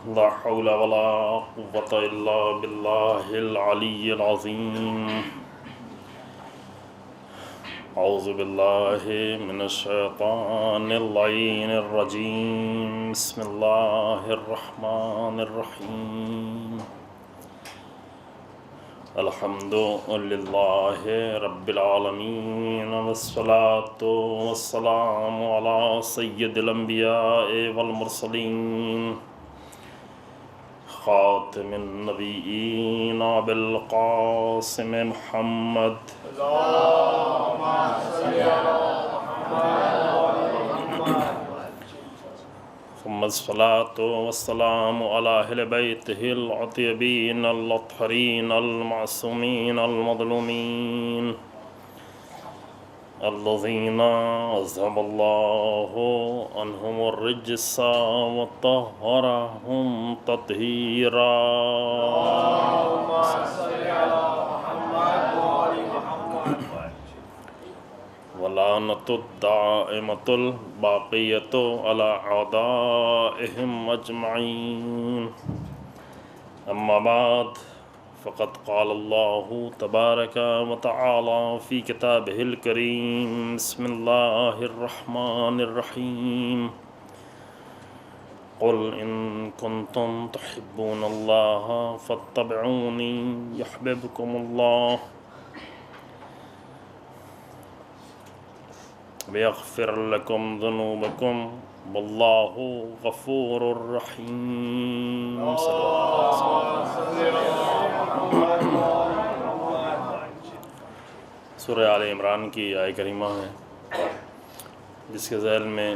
لا حول ولا قوة إلا بالله العلي العظيم. أعوذ بالله من الشيطان اللعين الرجيم. بسم الله الرحمن الرحيم. الحمد لله رب العالمين، والصلاة والسلام على سيد الأنبياء والمرسلين، خاتم النبيين بالقاسم محمد. ثم الصلاة والسلام على أهل بيته الأطيبين الأطهرين المعصومين المظلومين، الذين أذهب الله عنهم الرجس وطهرهم تطهيرا. ولعنة الدائمة الباقية على أعدائهم أجمعين. أما بعد، فقد قال الله تبارك وتعالى في كتابه الكريم. بسم الله الرحمن الرحيم. قل إن كنتم تحبون الله فاتبعوني يحببكم الله ويغفر لكم ذنوبكم والله غفور رحيم. سورہ آل عمران کی آیہ کریمہ ہے جس کے ذیل میں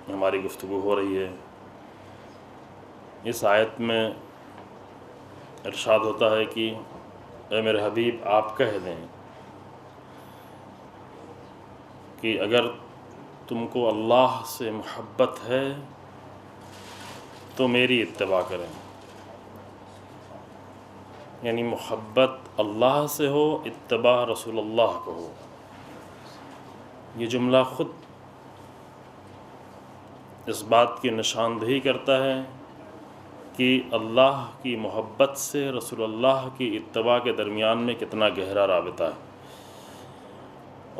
ہماری گفتگو ہو رہی ہے. اس آیت میں ارشاد ہوتا ہے کہ اے میرے حبیب آپ کہہ دیں کہ اگر تم کو اللہ سے محبت ہے تو میری اتباع کریں. یعنی محبت اللہ سے ہو، اتباع رسول اللہ کو ہو. یہ جملہ خود اس بات کی نشاندہی کرتا ہے کہ اللہ کی محبت سے رسول اللہ کی اتباع کے درمیان میں کتنا گہرا رابطہ ہے.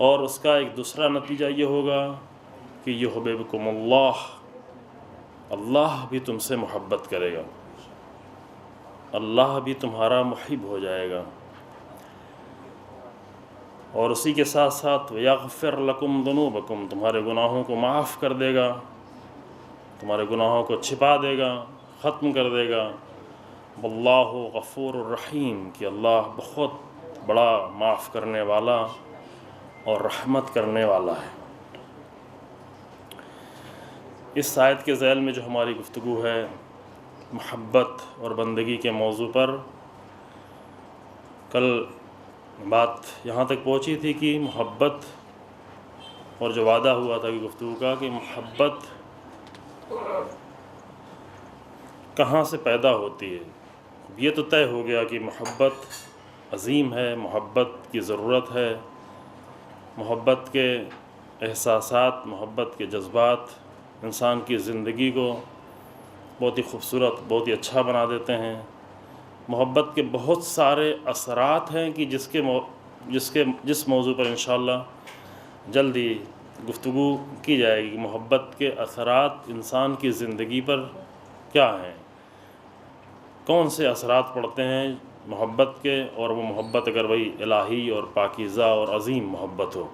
اور اس کا ایک دوسرا نتیجہ یہ ہوگا کہ یحببکم اللہ، اللہ بھی تم سے محبت کرے گا، اللہ بھی تمہارا محب ہو جائے گا. اور اسی کے ساتھ ساتھ ویغفر لکم ذنوبکم، تمہارے گناہوں کو معاف کر دے گا، تمہارے گناہوں کو چھپا دے گا، ختم کر دے گا. واللہ غفور الرحیم، کہ اللہ بہت بڑا معاف کرنے والا اور رحمت کرنے والا ہے. اس آیت کے ذیل میں جو ہماری گفتگو ہے محبت اور بندگی کے موضوع پر، کل بات یہاں تک پہنچی تھی کہ محبت اور جو وعدہ ہوا تھا کہ گفتگو کا کہ محبت کہاں سے پیدا ہوتی ہے. یہ تو طے ہو گیا کہ محبت عظیم ہے، محبت کی ضرورت ہے. محبت کے احساسات، محبت کے جذبات انسان کی زندگی کو بہت ہی خوبصورت، بہت ہی اچھا بنا دیتے ہیں. محبت کے بہت سارے اثرات ہیں کہ جس موضوع پر انشاءاللہ جلد ہی گفتگو کی جائے گی. محبت کے اثرات انسان کی زندگی پر کیا ہیں، کون سے اثرات پڑتے ہیں محبت کے، اور وہ محبت اگر وہی الہی اور پاکیزہ اور عظیم محبت ہو.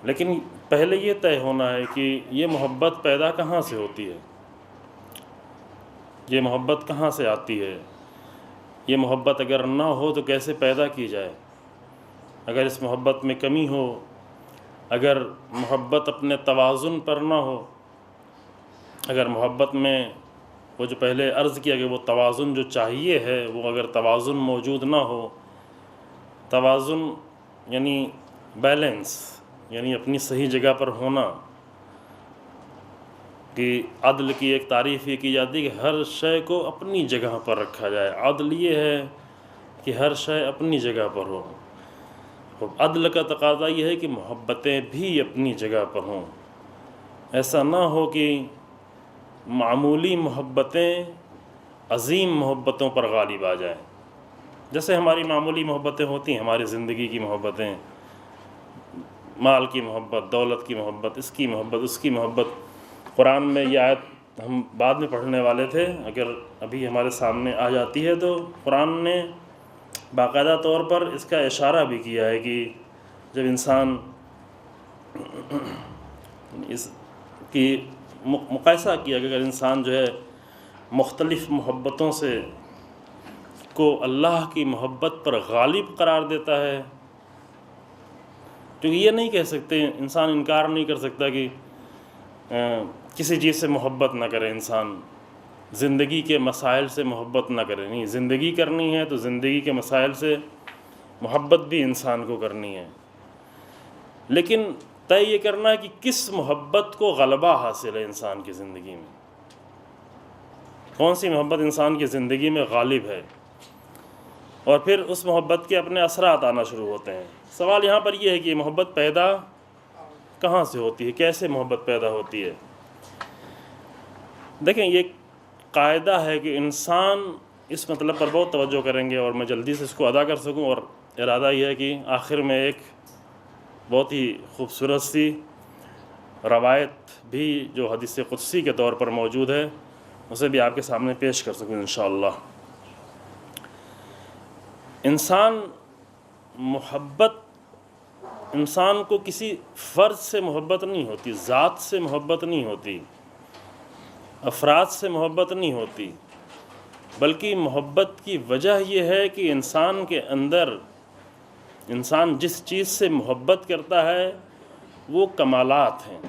لیکن پہلے یہ طے ہونا ہے کہ یہ محبت پیدا کہاں سے ہوتی ہے، یہ محبت کہاں سے آتی ہے. یہ محبت اگر نہ ہو تو کیسے پیدا کی جائے. اگر اس محبت میں کمی ہو، اگر محبت اپنے توازن پر نہ ہو، اگر محبت میں وہ جو پہلے عرض کیا کہ وہ توازن جو چاہیے ہے وہ اگر توازن موجود نہ ہو، توازن یعنی بیلنس، یعنی اپنی صحیح جگہ پر ہونا. کہ عدل کی ایک تعریف یہ کی جاتی ہے کہ ہر شے کو اپنی جگہ پر رکھا جائے. عدل یہ ہے کہ ہر شے اپنی جگہ پر ہو. عدل کا تقاضا یہ ہے کہ محبتیں بھی اپنی جگہ پر ہوں. ایسا نہ ہو کہ معمولی محبتیں عظیم محبتوں پر غالب آ جائیں. جیسے ہماری معمولی محبتیں ہوتی ہیں، ہماری زندگی کی محبتیں، مال کی محبت، دولت کی محبت، اس کی محبت، اس کی محبت. قرآن میں یہ آیت ہم بعد میں پڑھنے والے تھے، اگر ابھی ہمارے سامنے آ جاتی ہے تو قرآن نے باقاعدہ طور پر اس کا اشارہ بھی کیا ہے کہ جب انسان اس کی مقایسہ کیا کہ اگر انسان جو ہے مختلف محبتوں سے کو اللہ کی محبت پر غالب قرار دیتا ہے، کیونکہ یہ نہیں کہہ سکتے، انسان انکار نہیں کر سکتا کہ کسی چیز سے محبت نہ کرے، انسان زندگی کے مسائل سے محبت نہ کرے. نہیں، زندگی کرنی ہے تو زندگی کے مسائل سے محبت بھی انسان کو کرنی ہے، لیکن طے یہ کرنا ہے کہ کس محبت کو غلبہ حاصل ہے انسان کی زندگی میں، کون سی محبت انسان کی زندگی میں غالب ہے، اور پھر اس محبت کے اپنے اثرات آنا شروع ہوتے ہیں. سوال یہاں پر یہ ہے کہ یہ محبت پیدا کہاں سے ہوتی ہے، کیسے محبت پیدا ہوتی ہے. دیکھیں، یہ قاعدہ ہے کہ انسان اس مطلب پر بہت توجہ کریں گے اور میں جلدی سے اس کو ادا کر سکوں، اور ارادہ یہ ہے کہ آخر میں ایک بہت ہی خوبصورت سی روایت بھی جو حدیث قدسی کے طور پر موجود ہے اسے بھی آپ کے سامنے پیش کر سکوں انشاءاللہ. محبت انسان کو کسی فرد سے محبت نہیں ہوتی، ذات سے محبت نہیں ہوتی، افراد سے محبت نہیں ہوتی، بلکہ محبت کی وجہ یہ ہے کہ انسان کے اندر، انسان جس چیز سے محبت کرتا ہے وہ کمالات ہیں،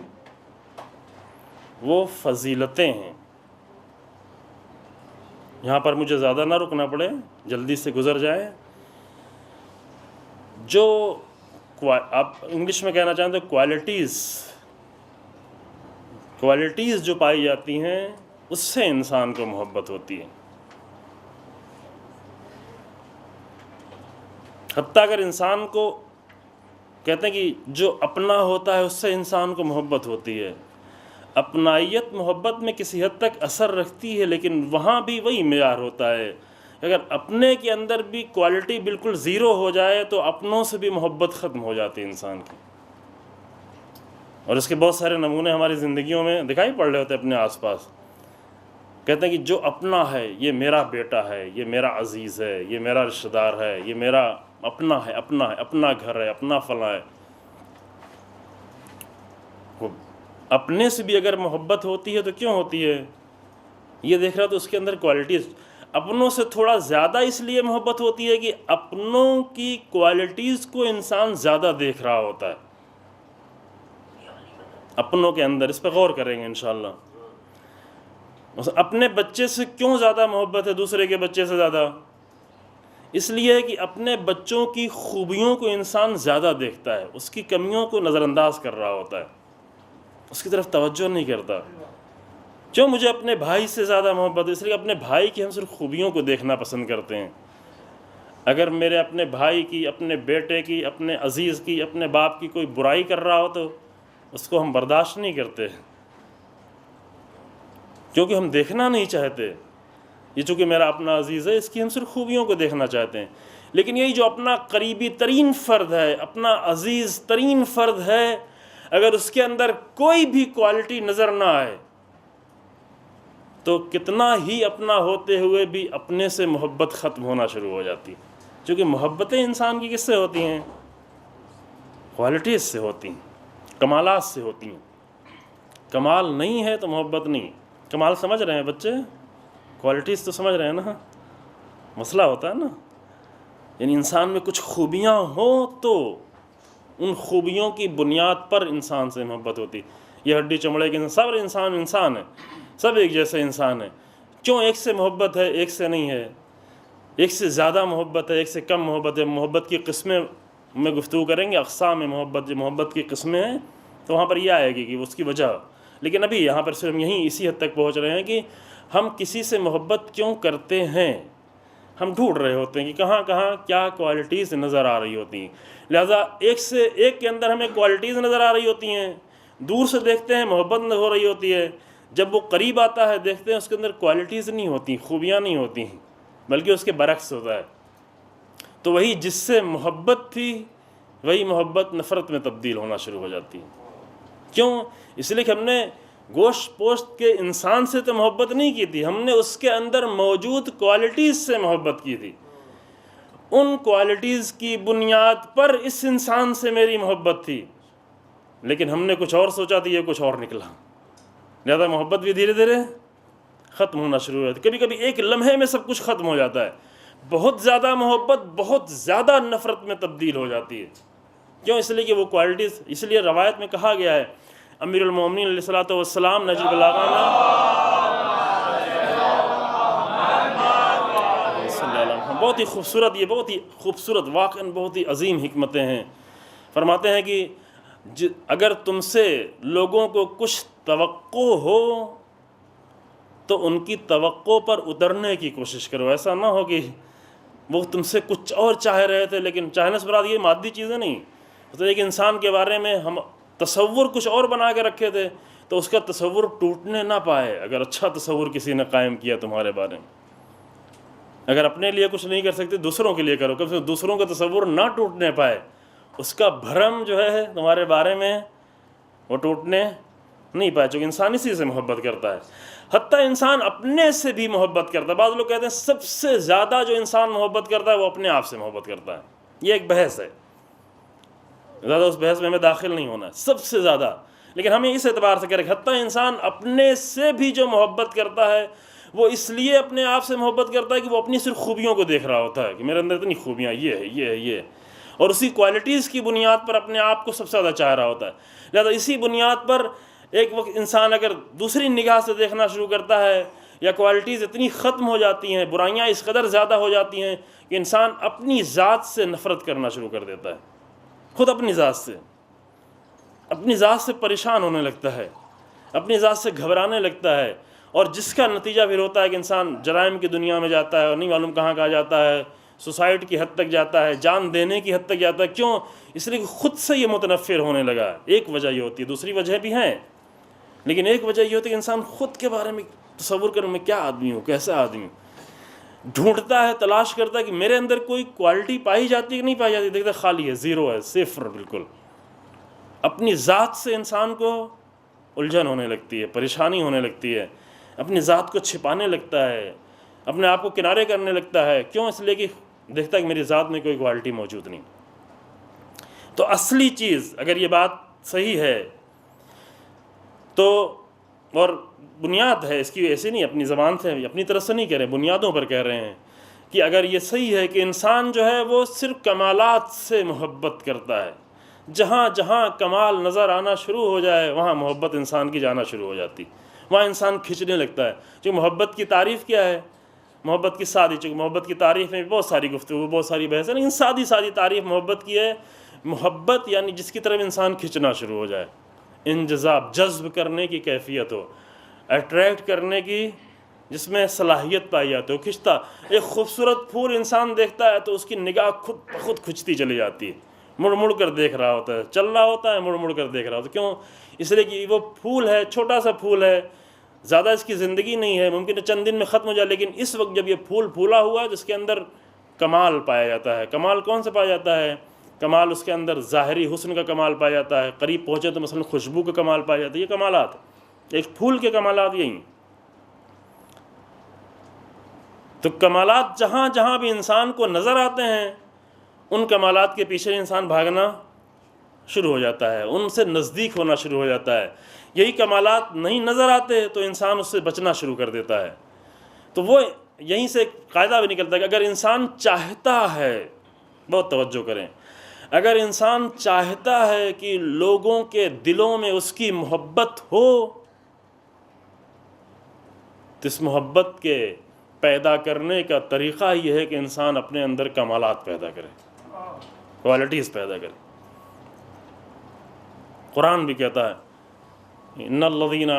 وہ فضیلتیں ہیں. یہاں پر مجھے زیادہ نہ رکنا پڑے، جلدی سے گزر جائے. جو آپ انگلش میں کہنا چاہیں تو کوالٹیز جو پائی جاتی ہیں اس سے انسان کو محبت ہوتی ہے. حتیٰ اگر انسان کو کہتے ہیں کہ جو اپنا ہوتا ہے اس سے انسان کو محبت ہوتی ہے. اپنائیت محبت میں کسی حد تک اثر رکھتی ہے، لیکن وہاں بھی وہی معیار ہوتا ہے. اگر اپنے کے اندر بھی کوالٹی بالکل زیرو ہو جائے تو اپنوں سے بھی محبت ختم ہو جاتی ہے انسان کی. اور اس کے بہت سارے نمونے ہماری زندگیوں میں دکھائی پڑ رہے ہوتے ہیں اپنے آس پاس. کہتے ہیں کہ جو اپنا ہے یہ میرا بیٹا ہے، یہ میرا عزیز ہے، یہ میرا رشتہ دار ہے، یہ میرا اپنا ہے، اپنا گھر ہے، اپنا فلاں ہے. اپنے سے بھی اگر محبت ہوتی ہے تو کیوں ہوتی ہے؟ یہ دیکھ رہا تو اس کے اندر کوالٹیز. اپنوں سے تھوڑا زیادہ اس لیے محبت ہوتی ہے کہ اپنوں کی کوالٹیز کو انسان زیادہ دیکھ رہا ہوتا ہے اپنوں کے اندر. اس پہ غور کریں گے انشاءاللہ. اپنے بچے سے کیوں زیادہ محبت ہے دوسرے کے بچے سے زیادہ؟ اس لیے کہ اپنے بچوں کی خوبیوں کو انسان زیادہ دیکھتا ہے، اس کی کمیوں کو نظر انداز کر رہا ہوتا ہے، اس کی طرف توجہ نہیں کرتا. کیوں مجھے اپنے بھائی سے زیادہ محبت ہے؟ اس لیے اپنے بھائی کی ہم صرف خوبیوں کو دیکھنا پسند کرتے ہیں. اگر میرے اپنے بھائی کی، اپنے بیٹے کی، اپنے عزیز کی، اپنے باپ کی کوئی برائی کر رہا ہو تو اس کو ہم برداشت نہیں کرتے، کیونکہ ہم دیکھنا نہیں چاہتے. یہ چونکہ میرا اپنا عزیز ہے، اس کی ہم صرف خوبیوں کو دیکھنا چاہتے ہیں. لیکن یہی جو اپنا قریبی ترین فرد ہے، اپنا عزیز ترین فرد ہے، اگر اس کے اندر کوئی بھی کوالٹی نظر نہ آئے تو کتنا ہی اپنا ہوتے ہوئے بھی اپنے سے محبت ختم ہونا شروع ہو جاتی. چونکہ محبتیں انسان کی کس سے ہوتی ہیں؟ کوالٹیز سے ہوتی ہیں، کمالات سے ہوتی ہیں. کمال نہیں ہے تو محبت نہیں. کمال سمجھ رہے ہیں بچے؟ کوالٹیز تو سمجھ رہے ہیں نا؟ مسئلہ ہوتا ہے نا، یعنی انسان میں کچھ خوبیاں ہوں تو ان خوبیوں کی بنیاد پر انسان سے محبت ہوتی. یہ ہڈی چمڑے کے سب انسان ہے، سب ایک جیسے انسان ہیں. کیوں ایک سے محبت ہے ایک سے نہیں ہے؟ ایک سے زیادہ محبت ہے ایک سے کم محبت ہے. محبت کی قسمیں میں گفتگو کریں گے، اقسام محبت، جو محبت کی قسمیں ہیں تو وہاں پر یہ آئے گی کہ اس کی وجہ. لیکن ابھی یہاں پر صرف یہیں اسی حد تک پہنچ رہے ہیں کہ ہم کسی سے محبت کیوں کرتے ہیں. ہم ڈھونڈ رہے ہوتے ہیں کہ کہاں کہاں کیا کوالٹیز نظر آ رہی ہوتی ہیں. لہٰذا ایک کے اندر ہمیں کوالٹیز نظر آ رہی ہوتی ہیں، دور سے دیکھتے ہیں محبت ہو رہی ہوتی ہے، جب وہ قریب آتا ہے دیکھتے ہیں اس کے اندر کوالٹیز نہیں ہوتی، خوبیاں نہیں ہوتی ہیں، بلکہ اس کے برعکس ہوتا ہے. تو وہی جس سے محبت تھی وہی محبت نفرت میں تبدیل ہونا شروع ہو جاتی ہے. کیوں؟ اس لیے کہ ہم نے گوشت پوشت کے انسان سے تو محبت نہیں کی تھی، ہم نے اس کے اندر موجود کوالٹیز سے محبت کی تھی. ان کوالٹیز کی بنیاد پر اس انسان سے میری محبت تھی، لیکن ہم نے کچھ اور سوچا تھا، یہ کچھ اور نکلا، لہذا محبت بھی دھیرے دھیرے ختم ہونا شروع ہو جاتی. کبھی کبھی ایک لمحے میں سب کچھ ختم ہو جاتا ہے. بہت زیادہ محبت بہت زیادہ نفرت میں تبدیل ہو جاتی ہے. کیوں؟ اس لیے کہ وہ کوالٹیز، اس لیے روایت میں کہا گیا ہے، امیر المومنین علیہ الصلوۃ والسلام نجل البلاغہ میں بہت ہی خوبصورت، یہ بہت ہی خوبصورت واقعاً بہت ہی عظیم حکمتیں ہیں. فرماتے ہیں کہ اگر تم سے لوگوں کو کچھ توقع ہو تو ان کی توقع پر اترنے کی کوشش کرو. ایسا نہ ہو کہ وہ تم سے کچھ اور چاہ رہے تھے، لیکن چاہنے سے مراد یہ مادی چیزیں نہیں. تو ایک انسان کے بارے میں ہم تصور کچھ اور بنا کے رکھے تھے تو اس کا تصور ٹوٹنے نہ پائے. اگر اچھا تصور کسی نے قائم کیا تمہارے بارے میں، اگر اپنے لیے کچھ نہیں کر سکتے دوسروں کے لیے کرو، کم سے کم دوسروں کا تصور نہ ٹوٹنے پائے. اس کا بھرم جو ہے تمہارے بارے میں وہ ٹوٹنے نہیں پائے، چونکہ انسان اسی سے محبت کرتا ہے. حتیٰ انسان اپنے سے بھی محبت کرتا ہے. بعض لوگ کہتے ہیں سب سے زیادہ جو انسان محبت کرتا ہے وہ اپنے آپ سے محبت کرتا ہے. یہ ایک بحث ہے، زیادہ اس بحث میں ہمیں داخل نہیں ہونا ہے. سب سے زیادہ، لیکن ہمیں اس اعتبار سے کریں، حتیٰ انسان اپنے سے بھی جو محبت کرتا ہے وہ اس لیے اپنے آپ سے محبت کرتا ہے کہ وہ اپنی صرف خوبیوں کو دیکھ رہا ہوتا ہے کہ میرے اندر اتنی خوبیاں، یہ ہے، یہ ہے، یہ ہے، اور اسی کوالٹیز کی بنیاد پر اپنے آپ کو سب سے زیادہ چاہ رہا ہوتا ہے. لہذا اسی بنیاد پر ایک وقت انسان اگر دوسری نگاہ سے دیکھنا شروع کرتا ہے یا کوالٹیز اتنی ختم ہو جاتی ہیں، برائیاں اس قدر زیادہ ہو جاتی ہیں کہ انسان اپنی ذات سے نفرت کرنا شروع کر دیتا ہے. خود اپنی ذات سے پریشان ہونے لگتا ہے، اپنی ذات سے گھبرانے لگتا ہے، اور جس کا نتیجہ پھر ہوتا ہے کہ انسان جرائم کی دنیا میں جاتا ہے اور نہیں معلوم کہاں جاتا ہے، سوسائڈ کی حد تک جاتا ہے، جان دینے کی حد تک جاتا ہے. کیوں؟ اس لیے کہ خود سے یہ متنفر ہونے لگا. ایک وجہ یہ ہوتی ہے، دوسری وجہ بھی ہیں، لیکن ایک وجہ یہ ہوتی ہے کہ انسان خود کے بارے میں تصور کروں میں کیا آدمی ہوں، کیسا آدمی ہوں، ڈھونڈتا ہے، تلاش کرتا ہے کہ میرے اندر کوئی کوالٹی پائی جاتی ہے کہ نہیں پائی جاتی. دیکھتا خالی ہے، زیرو ہے، صفر بالکل. اپنی ذات سے انسان کو الجھن ہونے لگتی ہے، پریشانی ہونے لگتی ہے، اپنی ذات کو چھپانے لگتا ہے، اپنے آپ کو کنارے کرنے لگتا ہے. کیوں؟ اس لیے کہ دیکھتا ہے کہ میری ذات میں کوئی کوالٹی موجود نہیں. تو اصلی چیز، اگر یہ بات صحیح ہے تو، اور بنیاد ہے اس کی، ایسے نہیں اپنی زبان سے اپنی طرف سے نہیں کہہ رہے، بنیادوں پر کہہ رہے ہیں کہ اگر یہ صحیح ہے کہ انسان جو ہے وہ صرف کمالات سے محبت کرتا ہے، جہاں جہاں کمال نظر آنا شروع ہو جائے وہاں محبت انسان کی جانا شروع ہو جاتی، وہاں انسان کھنچنے لگتا ہے. جو محبت کی تعریف کیا ہے؟ محبت کی سادی، چونکہ محبت کی تعریف میں بہت ساری گفتگو، بہت ساری بحث ہے، لیکن سادی تعریف محبت کی ہے. محبت یعنی جس کی طرف انسان کھنچنا شروع ہو جائے، انجذاب، جذب کرنے کی کیفیت ہو، اٹریکٹ کرنے کی جس میں صلاحیت پائی جاتی ہو، کھنچتا. ایک خوبصورت پھول انسان دیکھتا ہے تو اس کی نگاہ خود بخود کھنچتی چلی جاتی ہے، مڑ مڑ کر دیکھ رہا ہوتا ہے، چل رہا ہوتا ہے، مڑ مڑ کر دیکھ رہا ہوتا ہے. کیوں؟ اس لیے کہ وہ پھول ہے، چھوٹا سا پھول ہے، زیادہ اس کی زندگی نہیں ہے، ممکن ہے چند دن میں ختم ہو جائے، لیکن اس وقت جب یہ پھول پھولا ہوا ہے جس کے اندر کمال پایا جاتا ہے. کمال کون سا پایا جاتا ہے؟ کمال اس کے اندر ظاہری حسن کا کمال پایا جاتا ہے، قریب پہنچے تو مثلا خوشبو کا کمال پایا جاتا ہے. یہ کمالات، ایک پھول کے کمالات یہی. تو کمالات جہاں جہاں بھی انسان کو نظر آتے ہیں ان کمالات کے پیچھے انسان بھاگنا شروع ہو جاتا ہے، ان سے نزدیک ہونا شروع ہو جاتا ہے. یہی کمالات نہیں نظر آتے تو انسان اس سے بچنا شروع کر دیتا ہے. تو وہ یہیں سے ایک قاعدہ بھی نکلتا ہے کہ اگر انسان چاہتا ہے، بہت توجہ کریں، اگر انسان چاہتا ہے کہ لوگوں کے دلوں میں اس کی محبت ہو تو اس محبت کے پیدا کرنے کا طریقہ یہ ہے کہ انسان اپنے اندر کمالات پیدا کرے، کوالٹیز پیدا کرے. قرآن بھی کہتا ہے ان الذین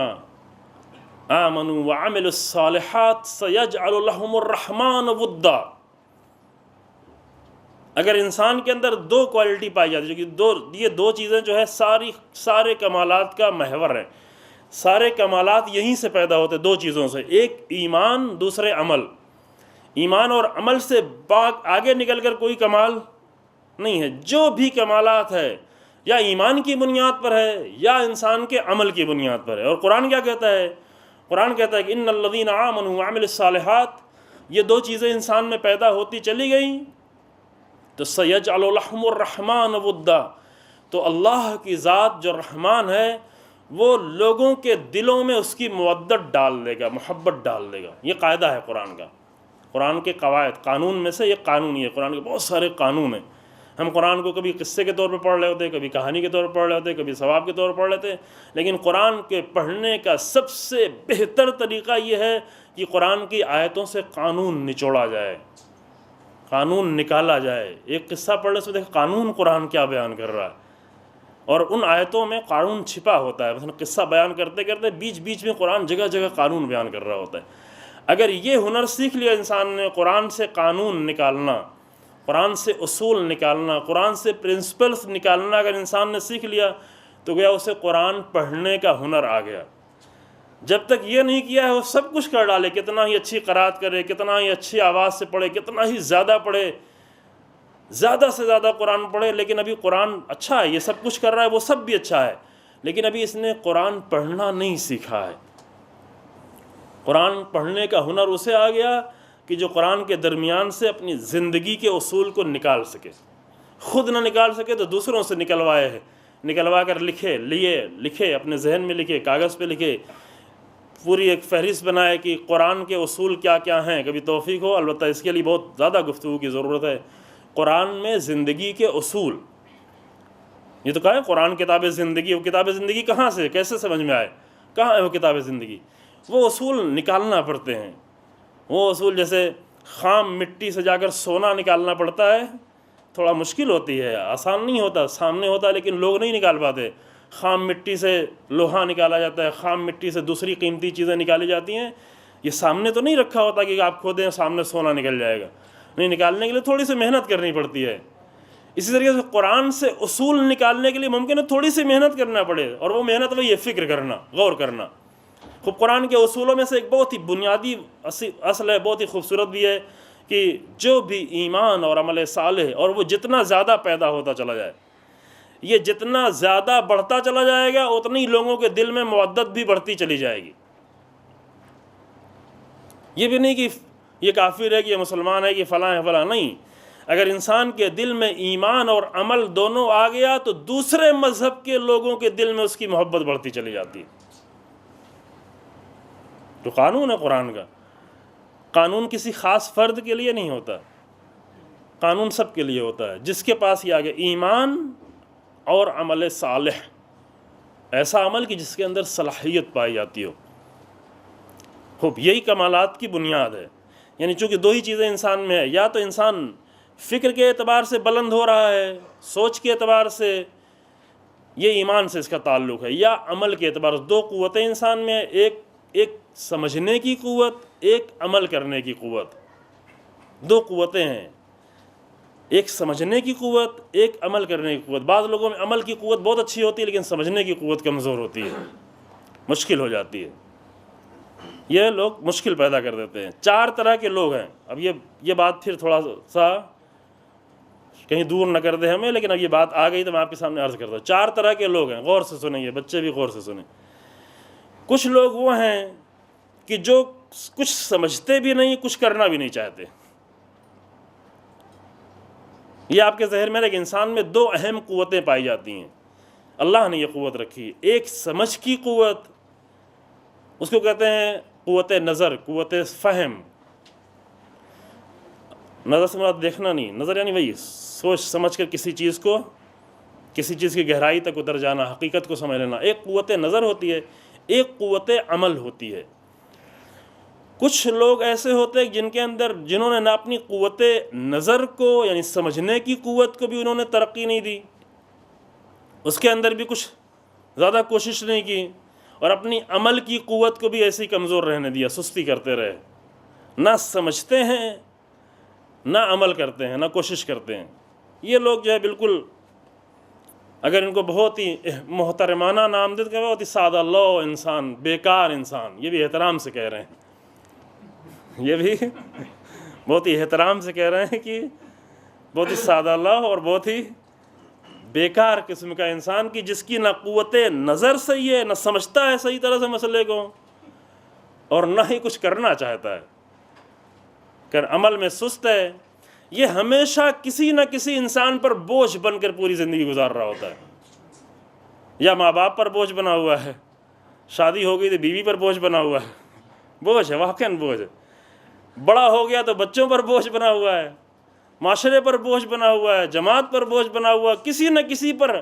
آمنوا وعملوا الصالحات سیجعل لهم الرحمن ودا. اگر انسان کے اندر دو کوالٹی پائی جاتی ہے، جو کہ یہ دو چیزیں جو ہے سارے کمالات کا محور ہیں. سارے کمالات یہیں سے پیدا ہوتے، دو چیزوں سے، ایک ایمان، دوسرے عمل۔ ایمان اور عمل سے آگے نکل کر کوئی کمال نہیں ہے۔ جو بھی کمالات ہے یا ایمان کی بنیاد پر ہے یا انسان کے عمل کی بنیاد پر ہے۔ اور قرآن کیا کہتا ہے؟ قرآن کہتا ہے کہ ان الذین آمنوا وعملوا الصالحات، یہ دو چیزیں انسان میں پیدا ہوتی چلی گئیں تو سیجعل لهم الرحمن ودا، تو اللہ کی ذات جو رحمان ہے وہ لوگوں کے دلوں میں اس کی مودت ڈال دے گا، محبت ڈال دے گا۔ یہ قاعدہ ہے قرآن کا، قرآن کے قواعد، قانون میں سے یہ قانون ہی ہے۔ قرآن کے بہت سارے قانون ہیں۔ ہم قرآن کو کبھی قصے کے طور پر پڑھ رہے ہوتے، کبھی کہانی کے طور پر پڑھ رہے ہوتے، کبھی ثواب کے طور پر پڑھ لیتے، لیکن قرآن کے پڑھنے کا سب سے بہتر طریقہ یہ ہے کہ قرآن کی آیتوں سے قانون نچوڑا جائے، قانون نکالا جائے۔ ایک قصہ پڑھنے سے دیکھ قانون قرآن کیا بیان کر رہا ہے، اور ان آیتوں میں قانون چھپا ہوتا ہے۔ مثلا قصہ بیان کرتے کرتے بیچ بیچ میں قرآن جگہ جگہ قانون بیان کر رہا ہوتا ہے۔ اگر یہ ہنر سیکھ لیا انسان نے، قرآن سے قانون نکالنا، قرآن سے اصول نکالنا، قرآن سے پرنسپلز نکالنا اگر انسان نے سیکھ لیا تو گیا اسے قرآن پڑھنے کا ہنر آ گیا۔ جب تک یہ نہیں کیا ہے وہ سب کچھ کر ڈالے، کتنا ہی اچھی قرات کرے، کتنا ہی اچھی آواز سے پڑھے، کتنا ہی زیادہ پڑھے، زیادہ سے زیادہ قرآن پڑھے، لیکن ابھی قرآن اچھا ہے، یہ سب کچھ کر رہا ہے، وہ سب بھی اچھا ہے، لیکن ابھی اس نے قرآن پڑھنا نہیں سیکھا ہے۔ قرآن پڑھنے کا ہنر اسے آ گیا کہ جو قرآن کے درمیان سے اپنی زندگی کے اصول کو نکال سکے، خود نہ نکال سکے تو دوسروں سے نکلوائے ہے، نکلوا کر لکھے، اپنے ذہن میں لکھے، کاغذ پہ لکھے، پوری ایک فہرست بنائے کہ قرآن کے اصول کیا کیا ہیں۔ کبھی توفیق ہو، البتہ اس کے لیے بہت زیادہ گفتگو کی ضرورت ہے۔ قرآن میں زندگی کے اصول، یہ تو کہا ہے قرآن کتاب زندگی، وہ کتاب زندگی کہاں سے، کیسے سمجھ میں آئے، کہاں ہے وہ کتاب زندگی؟ وہ اصول نکالنا پڑتے ہیں۔ وہ اصول جیسے خام مٹی سے جا کر سونا نکالنا پڑتا ہے، تھوڑا مشکل ہوتی ہے، آسان نہیں ہوتا، سامنے ہوتا ہے لیکن لوگ نہیں نکال پاتے۔ خام مٹی سے لوہا نکالا جاتا ہے، خام مٹی سے دوسری قیمتی چیزیں نکالی جاتی ہیں، یہ سامنے تو نہیں رکھا ہوتا کہ آپ کھودیں سامنے سونا نکل جائے گا، نہیں، نکالنے کے لیے تھوڑی سی محنت کرنی پڑتی ہے۔ اسی طریقے سے قرآن سے اصول نکالنے کے لیے ممکن ہے تھوڑی سی محنت کرنا پڑے، اور وہ محنت وہی ہے فکر کرنا، غور کرنا۔ خوب قرآن کے اصولوں میں سے ایک بہت ہی بنیادی اصل ہے، بہت ہی خوبصورت بھی ہے، کہ جو بھی ایمان اور عمل صالح، اور وہ جتنا زیادہ پیدا ہوتا چلا جائے، یہ جتنا زیادہ بڑھتا چلا جائے گا اتنی لوگوں کے دل میں مودت بھی بڑھتی چلی جائے گی۔ یہ بھی نہیں کہ یہ کافر ہے کہ یہ مسلمان ہے کہ فلاں ہے فلاں، نہیں۔ اگر انسان کے دل میں ایمان اور عمل دونوں آ گیا تو دوسرے مذہب کے لوگوں کے دل میں اس کی محبت بڑھتی چلی جاتی ہے۔ تو قانون ہے قرآن کا، قانون کسی خاص فرد کے لیے نہیں ہوتا، قانون سب کے لیے ہوتا ہے۔ جس کے پاس یہ آ گیا ایمان اور عمل صالح، ایسا عمل کہ جس کے اندر صلاحیت پائی جاتی ہو، خوب یہی کمالات کی بنیاد ہے۔ یعنی چونکہ دو ہی چیزیں انسان میں ہے، یا تو انسان فکر کے اعتبار سے بلند ہو رہا ہے، سوچ کے اعتبار سے، یہ ایمان سے اس کا تعلق ہے، یا عمل کے اعتبار سے۔ دو قوتیں انسان میں ہیں، ایک سمجھنے کی قوت، ایک عمل کرنے کی قوت، دو قوتیں ہیں، ایک سمجھنے کی قوت، ایک عمل کرنے کی قوت۔ بعض لوگوں میں عمل کی قوت بہت اچھی ہوتی ہے لیکن سمجھنے کی قوت کمزور ہوتی ہے، مشکل ہو جاتی ہے، یہ لوگ مشکل پیدا کر دیتے ہیں۔ چار طرح کے لوگ ہیں۔ اب یہ بات پھر تھوڑا سا کہیں دور نہ کر دے ہمیں، لیکن اب یہ بات آ گئی تو میں آپ کے سامنے عرض کرتا ہوں۔ چار طرح کے لوگ ہیں، غور سے سنیں، یہ بچے بھی غور سے سنیں۔ کچھ لوگ وہ ہیں کہ جو کچھ سمجھتے بھی نہیں، کچھ کرنا بھی نہیں چاہتے۔ یہ آپ کے ذہن میں ہے کہ انسان میں دو اہم قوتیں پائی جاتی ہیں، اللہ نے یہ قوت رکھی ہے۔ ایک سمجھ کی قوت، اس کو کہتے ہیں قوت نظر، قوت فہم۔ نظر سے مراد دیکھنا نہیں، نظر یعنی وہی سوچ سمجھ کر کسی چیز کی گہرائی تک اتر جانا، حقیقت کو سمجھ لینا، ایک قوت نظر ہوتی ہے، ایک قوت عمل ہوتی ہے۔ کچھ لوگ ایسے ہوتے ہیں جنہوں نے نہ اپنی قوت نظر کو یعنی سمجھنے کی قوت کو بھی انہوں نے ترقی نہیں دی، اس کے اندر بھی کچھ زیادہ کوشش نہیں کی، اور اپنی عمل کی قوت کو بھی ایسے ہی کمزور رہنے دیا، سستی کرتے رہے، نہ سمجھتے ہیں نہ عمل کرتے ہیں نہ کوشش کرتے ہیں۔ یہ لوگ جو ہے بالکل اگر ان کو بہت ہی محترمانہ نام دے تو بہت ہی سادہ لو انسان، بیکار انسان، یہ بھی احترام سے کہہ رہے ہیں، یہ بھی بہت ہی احترام سے کہہ رہے ہیں کہ بہت ہی سادہ لو اور بہت ہی بیکار قسم کا انسان کی جس کی نہ قوت نظر صحیح ہے، نہ سمجھتا ہے صحیح طرح سے مسئلے کو، اور نہ ہی کچھ کرنا چاہتا ہے، عمل میں سست ہے، یہ ہمیشہ کسی نہ کسی انسان پر بوجھ بن کر پوری زندگی گزار رہا ہوتا ہے، یا ماں باپ پر بوجھ بنا ہوا ہے، شادی ہو گئی تو بیوی پر بوجھ بنا ہوا ہے، بوجھ ہے، واقعاً بوجھ ہے، بڑا ہو گیا تو بچوں پر بوجھ بنا ہوا ہے، معاشرے پر بوجھ بنا ہوا ہے، جماعت پر بوجھ بنا ہوا ہے، کسی نہ کسی پر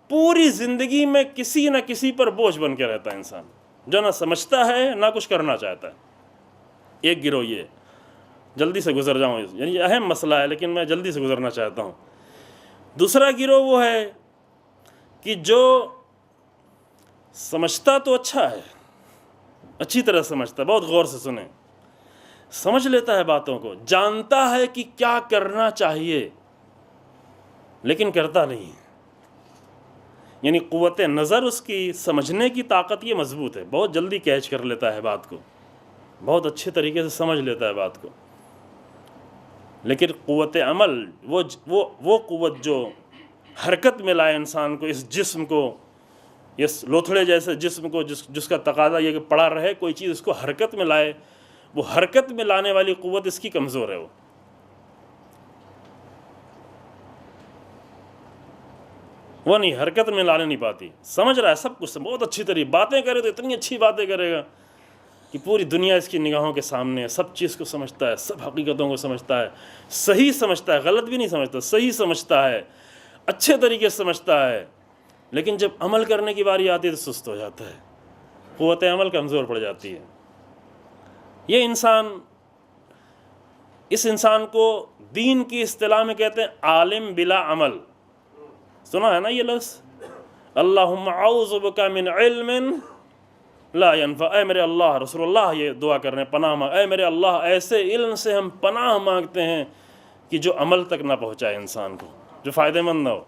پوری زندگی میں کسی نہ کسی پر بوجھ بن کے رہتا ہے انسان، جو نہ سمجھتا ہے نہ کچھ کرنا چاہتا ہے۔ ایک گروہ یہ ہے، جلدی سے گزر جاؤں، یعنی یہ اہم مسئلہ ہے لیکن میں جلدی سے گزرنا چاہتا ہوں۔ دوسرا گروہ وہ ہے کہ جو سمجھتا تو اچھا ہے، اچھی طرح سمجھتا ہے، بہت غور سے سنیں، سمجھ لیتا ہے باتوں کو، جانتا ہے کہ کیا کرنا چاہیے لیکن کرتا نہیں، یعنی قوت نظر اس کی، سمجھنے کی طاقت یہ مضبوط ہے، بہت جلدی کیچ کر لیتا ہے بات کو، بہت اچھے طریقے سے سمجھ لیتا ہے بات کو، لیکن قوت عمل وہ قوت جو حرکت میں لائے انسان کو، اس جسم کو، اس لوتھڑے جیسے جسم کو جس کا تقاضا یہ کہ پڑا رہے کوئی چیز، اس کو حرکت میں لائے، وہ حرکت میں لانے والی قوت اس کی کمزور ہے، وہ نہیں، حرکت میں لانے نہیں پاتی، سمجھ رہا ہے سب کچھ، بہت اچھی طرح باتیں کرے تو اتنی اچھی باتیں کرے گا کہ پوری دنیا اس کی نگاہوں کے سامنے ہے، سب چیز کو سمجھتا ہے، سب حقیقتوں کو سمجھتا ہے، صحیح سمجھتا ہے، غلط بھی نہیں سمجھتا، صحیح سمجھتا ہے، اچھے طریقے سے سمجھتا ہے، لیکن جب عمل کرنے کی باری آتی ہے تو سست ہو جاتا ہے، قوت عمل کمزور پڑ جاتی ہے۔ یہ اس انسان کو دین کی اصطلاح میں کہتے ہیں عالم بلا عمل، سنا ہے نا یہ لفظ، اللہم اعوذ بک من علم لا ينفع، اے میرے اللہ، رسول اللہ یہ دعا کر رہے ہیں، پناہ مانگ، اے میرے اللہ ایسے علم سے ہم پناہ مانگتے ہیں کہ جو عمل تک نہ پہنچائے انسان کو، جو فائدہ مند نہ ہو،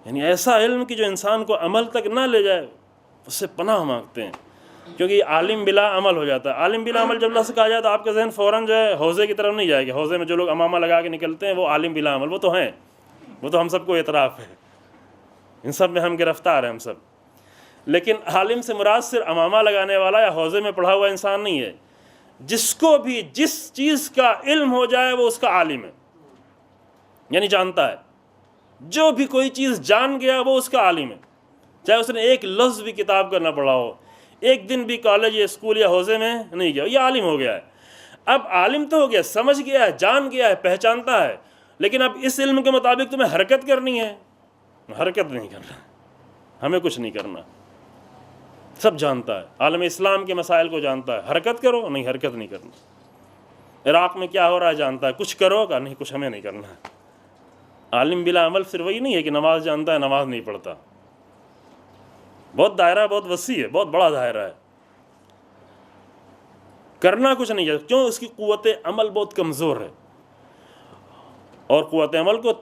یعنی ایسا علم کہ جو انسان کو عمل تک نہ لے جائے، اس سے پناہ مانگتے ہیں، کیونکہ یہ عالم بلا عمل ہو جاتا ہے۔ عالم بلا عمل جب اللہ سے کہا جائے تو آپ کا ذہن فوراً جو ہے حوضے کی طرف نہیں جائے گا، حوضے میں جو لوگ امامہ لگا کے نکلتے ہیں وہ عالم بلا عمل، وہ تو ہیں، وہ تو ہم سب کو اعتراف ہے، ان سب میں ہم گرفتار ہیں ہم سب، لیکن عالم سے مراد صرف امامہ لگانے والا یا حوضے میں پڑھا ہوا انسان نہیں ہے، جس کو بھی جس چیز کا علم ہو جائے وہ اس کا عالم ہے، یعنی جانتا ہے، جو بھی کوئی چیز جان گیا وہ اس کا عالم ہے، چاہے اس نے ایک لفظ بھی کتاب کا نہ پڑھا ہو، ایک دن بھی کالج یا اسکول یا حوضے میں نہیں گیا، یہ عالم ہو گیا ہے۔ اب عالم تو ہو گیا، سمجھ گیا ہے، جان گیا ہے، پہچانتا ہے، لیکن اب اس علم کے مطابق تمہیں حرکت کرنی ہے، حرکت نہیں کرنا، ہمیں کچھ نہیں کرنا، سب جانتا ہے، عالم اسلام کے مسائل کو جانتا ہے، حرکت کرو، نہیں حرکت نہیں کرنا، عراق میں کیا ہو رہا ہے جانتا ہے، کچھ کرو کا نہیں، کچھ ہمیں نہیں کرنا ہے۔ عالم بلا عمل صرف وہی نہیں ہے کہ نماز جانتا ہے نماز نہیں پڑھتا، بہت دائرہ بہت وسیع ہے، بہت بڑا دائرہ ہے، کرنا کچھ نہیں ہے، کیوں؟ اس کی قوت عمل بہت کمزور ہے، اور قوت عمل کو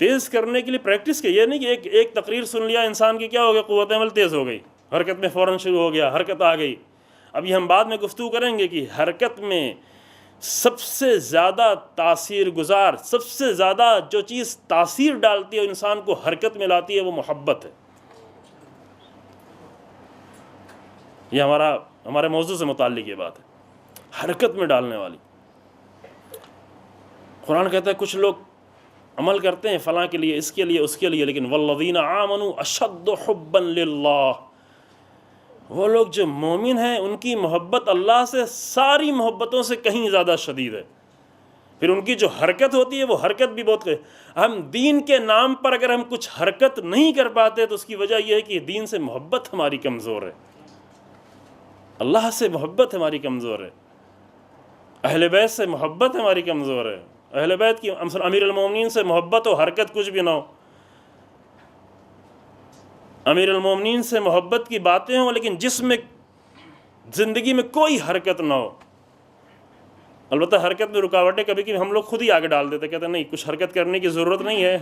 تیز کرنے کے لیے پریکٹس کی، یہ نہیں کہ ایک تقریر سن لیا انسان کی کیا ہو گیا، قوت عمل تیز ہو گئی، حرکت میں فوراً شروع ہو گیا، حرکت آ گئی۔ اب یہ ہم بعد میں گفتگو کریں گے کہ حرکت میں سب سے زیادہ تاثیر گزار، سب سے زیادہ جو چیز تاثیر ڈالتی ہے انسان کو حرکت میں لاتی ہے وہ محبت ہے۔ یہ ہمارے موضوع سے متعلق یہ بات ہے، حرکت میں ڈالنے والی۔ قرآن کہتا ہے کچھ لوگ عمل کرتے ہیں فلاں کے لیے، اس کے لیے، اس کے لیے، لیکن والذین آمنوا اشد حبا للہ، وہ لوگ جو مومن ہیں ان کی محبت اللہ سے ساری محبتوں سے کہیں زیادہ شدید ہے، پھر ان کی جو حرکت ہوتی ہے وہ حرکت بھی بہت ہم دین کے نام پر اگر ہم کچھ حرکت نہیں کر پاتے تو اس کی وجہ یہ ہے کہ دین سے محبت ہماری کمزور ہے، اللہ سے محبت ہماری کمزور ہے، اہل بیت سے محبت ہماری کمزور ہے، اہل بیت کی امیر المومنین سے محبت ہو حرکت کچھ بھی نہ ہو، امیر المومنین سے محبت کی باتیں ہوں لیکن جس میں زندگی میں کوئی حرکت نہ ہو۔ البتہ حرکت میں رکاوٹیں کبھی کبھی ہم لوگ خود ہی آگے ڈال دیتے، کہتے ہیں نہیں کچھ حرکت کرنے کی ضرورت نہیں ہے،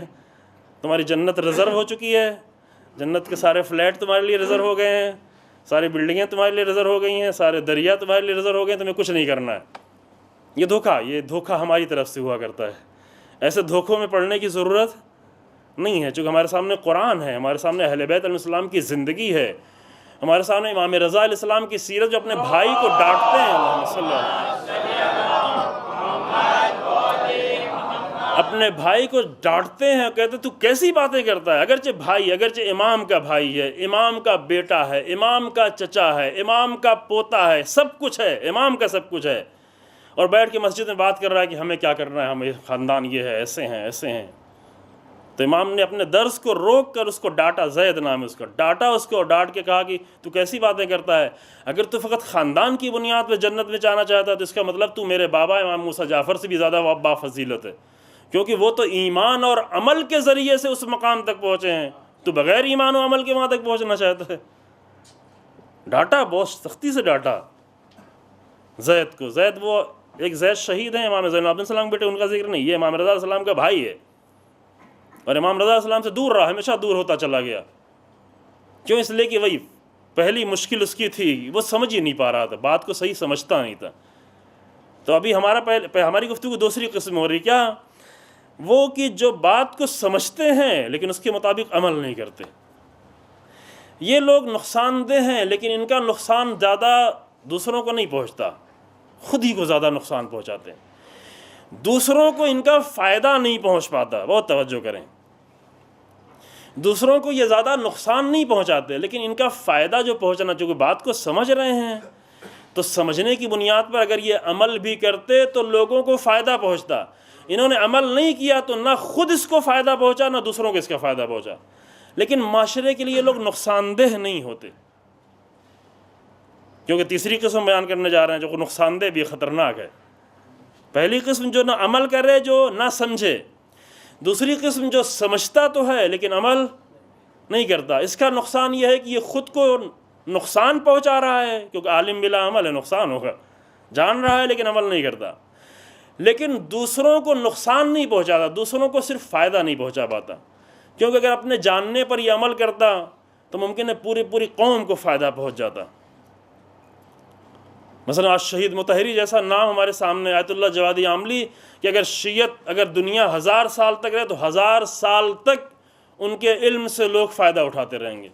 تمہاری جنت ریزرو ہو چکی ہے، جنت کے سارے فلیٹ تمہارے لیے ریزرو ہو گئے ہیں، ساری بلڈنگیں تمہارے لیے ریزرو ہو گئی ہیں، سارے دریا تمہارے لیے ریزرو ہو گئے ہیں، تمہیں کچھ نہیں کرنا ہے۔ یہ دھوکہ ہماری طرف سے ہوا کرتا ہے۔ ایسے دھوکوں میں پڑنے کی ضرورت نہیں ہے، چونکہ ہمارے سامنے قرآن ہے، ہمارے سامنے اہل بیت علیہ السلام کی زندگی ہے، ہمارے سامنے امام رضا علیہ السلام کی سیرت، جو اپنے بھائی کو ڈانٹتے ہیں، اللہم صلی اللہ اپنے بھائی کو ڈانٹتے ہیں، کہتے تو کیسی باتیں کرتا ہے، اگرچہ بھائی، اگرچہ امام کا بھائی ہے، امام کا بیٹا ہے، امام کا چچا ہے، امام کا پوتا ہے، سب کچھ ہے، امام کا سب کچھ ہے، اور بیٹھ کے مسجد میں بات کر رہا ہے کہ ہمیں کیا کرنا ہے، ہمیں خاندان یہ ہے، ایسے ہیں ایسے ہیں۔ تو امام نے اپنے درس کو روک کر اس کو ڈانٹا، زید نام ہے اس کا، ڈانٹا اس کو، ڈانٹ کے کہا کہ تو کیسی باتیں کرتا ہے، اگر تو فقط خاندان کی بنیاد پہ جنت میں جانا چاہتا ہے تو اس کا مطلب تو میرے بابا امام موسیٰ جعفر سے بھی زیادہ بافضیلت ہے، کیونکہ وہ تو ایمان اور عمل کے ذریعے سے اس مقام تک پہنچے ہیں، تو بغیر ایمان و عمل کے وہاں تک پہنچنا چاہتا ہے۔ ڈانٹا، بہت سختی سے ڈانٹا زید کو۔ زید، وہ ایک زید شہید ہیں، امام زین العابدین السلام کے بیٹے، ان کا ذکر نہیں، یہ امام رضا علیہ السلام کا بھائی ہے، اور امام رضا علیہ السلام سے دور رہا، ہمیشہ دور ہوتا چلا گیا۔ کیوں؟ اس لیے کہ وہی پہلی مشکل اس کی تھی، وہ سمجھ ہی نہیں پا رہا تھا، بات کو صحیح سمجھتا نہیں تھا۔ تو ابھی ہماری گفتگو دوسری قسم ہو رہی، کیا وہ کہ جو بات کو سمجھتے ہیں لیکن اس کے مطابق عمل نہیں کرتے۔ یہ لوگ نقصان دہ ہیں، لیکن ان کا نقصان زیادہ دوسروں کو نہیں پہنچتا، خود ہی کو زیادہ نقصان پہنچاتے ہیں، دوسروں کو ان کا فائدہ نہیں پہنچ پاتا۔ بہت توجہ کریں، دوسروں کو یہ زیادہ نقصان نہیں پہنچاتے، لیکن ان کا فائدہ جو پہنچنا، چونکہ بات کو سمجھ رہے ہیں تو سمجھنے کی بنیاد پر اگر یہ عمل بھی کرتے تو لوگوں کو فائدہ پہنچتا۔ انہوں نے عمل نہیں کیا تو نہ خود اس کو فائدہ پہنچا، نہ دوسروں کو اس کا فائدہ پہنچا، لیکن معاشرے کے لیے یہ لوگ نقصان دہ نہیں ہوتے۔ کیونکہ تیسری قسم بیان کرنے جا رہے ہیں جو نقصان دہ بھی خطرناک ہے۔ پہلی قسم جو نہ عمل کرے، جو نہ سمجھے، دوسری قسم جو سمجھتا تو ہے لیکن عمل نہیں کرتا۔ اس کا نقصان یہ ہے کہ یہ خود کو نقصان پہنچا رہا ہے، کیونکہ عالم بلا عمل ہے، نقصان ہوگا، جان رہا ہے لیکن عمل نہیں کرتا، لیکن دوسروں کو نقصان نہیں پہنچاتا، دوسروں کو صرف فائدہ نہیں پہنچا پاتا، کیونکہ اگر اپنے جاننے پر یہ عمل کرتا تو ممکن ہے پوری قوم کو فائدہ پہنچ جاتا۔ مثلا آج شہید مطہری جیسا نام ہمارے سامنے، آیت اللہ جوادی عاملی، کہ اگر شیعت اگر دنیا 1000 سال تک رہے تو 1000 سال تک ان کے علم سے لوگ فائدہ اٹھاتے رہیں گے،